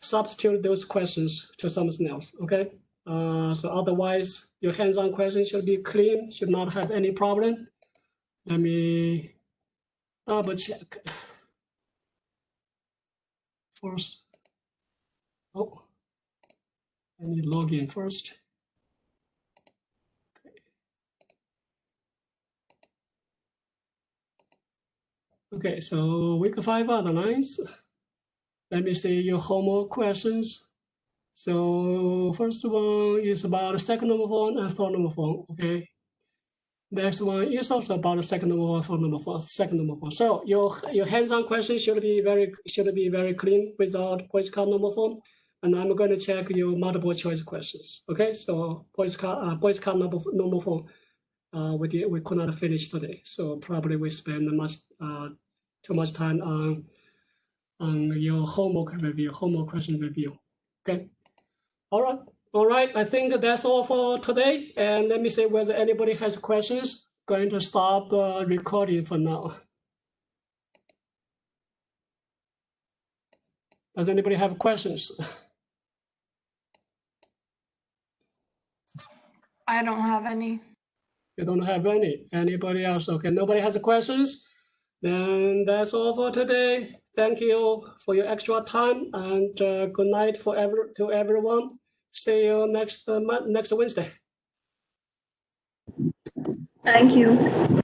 A: substitute those questions to something else. Okay. So otherwise, your hands-on questions should be clean, should not have any problem. Let me double check first. Oh, I need to log in first. Okay, so week 5 are the lines. Let me see your homework questions. So first one is about the second normal form and third normal form. Okay. Next one is also about the second normal form, third normal form, second normal form. So your hands-on questions should be very clean without Boy's Card normal form. And I'm going to check your multiple choice questions. Okay, so Boy's Card normal form. We could not finish today, so probably we spend too much time on your homework question review. Okay, all right. I think that's all for today. And let me see whether anybody has questions. Going to stop recording for now. Does anybody have questions?
B: I don't have any.
A: You don't have any. Anybody else? Okay, nobody has questions. Then that's all for today. thank you for your extra time, and good night to everyone. See you next Wednesday.
E: Thank you.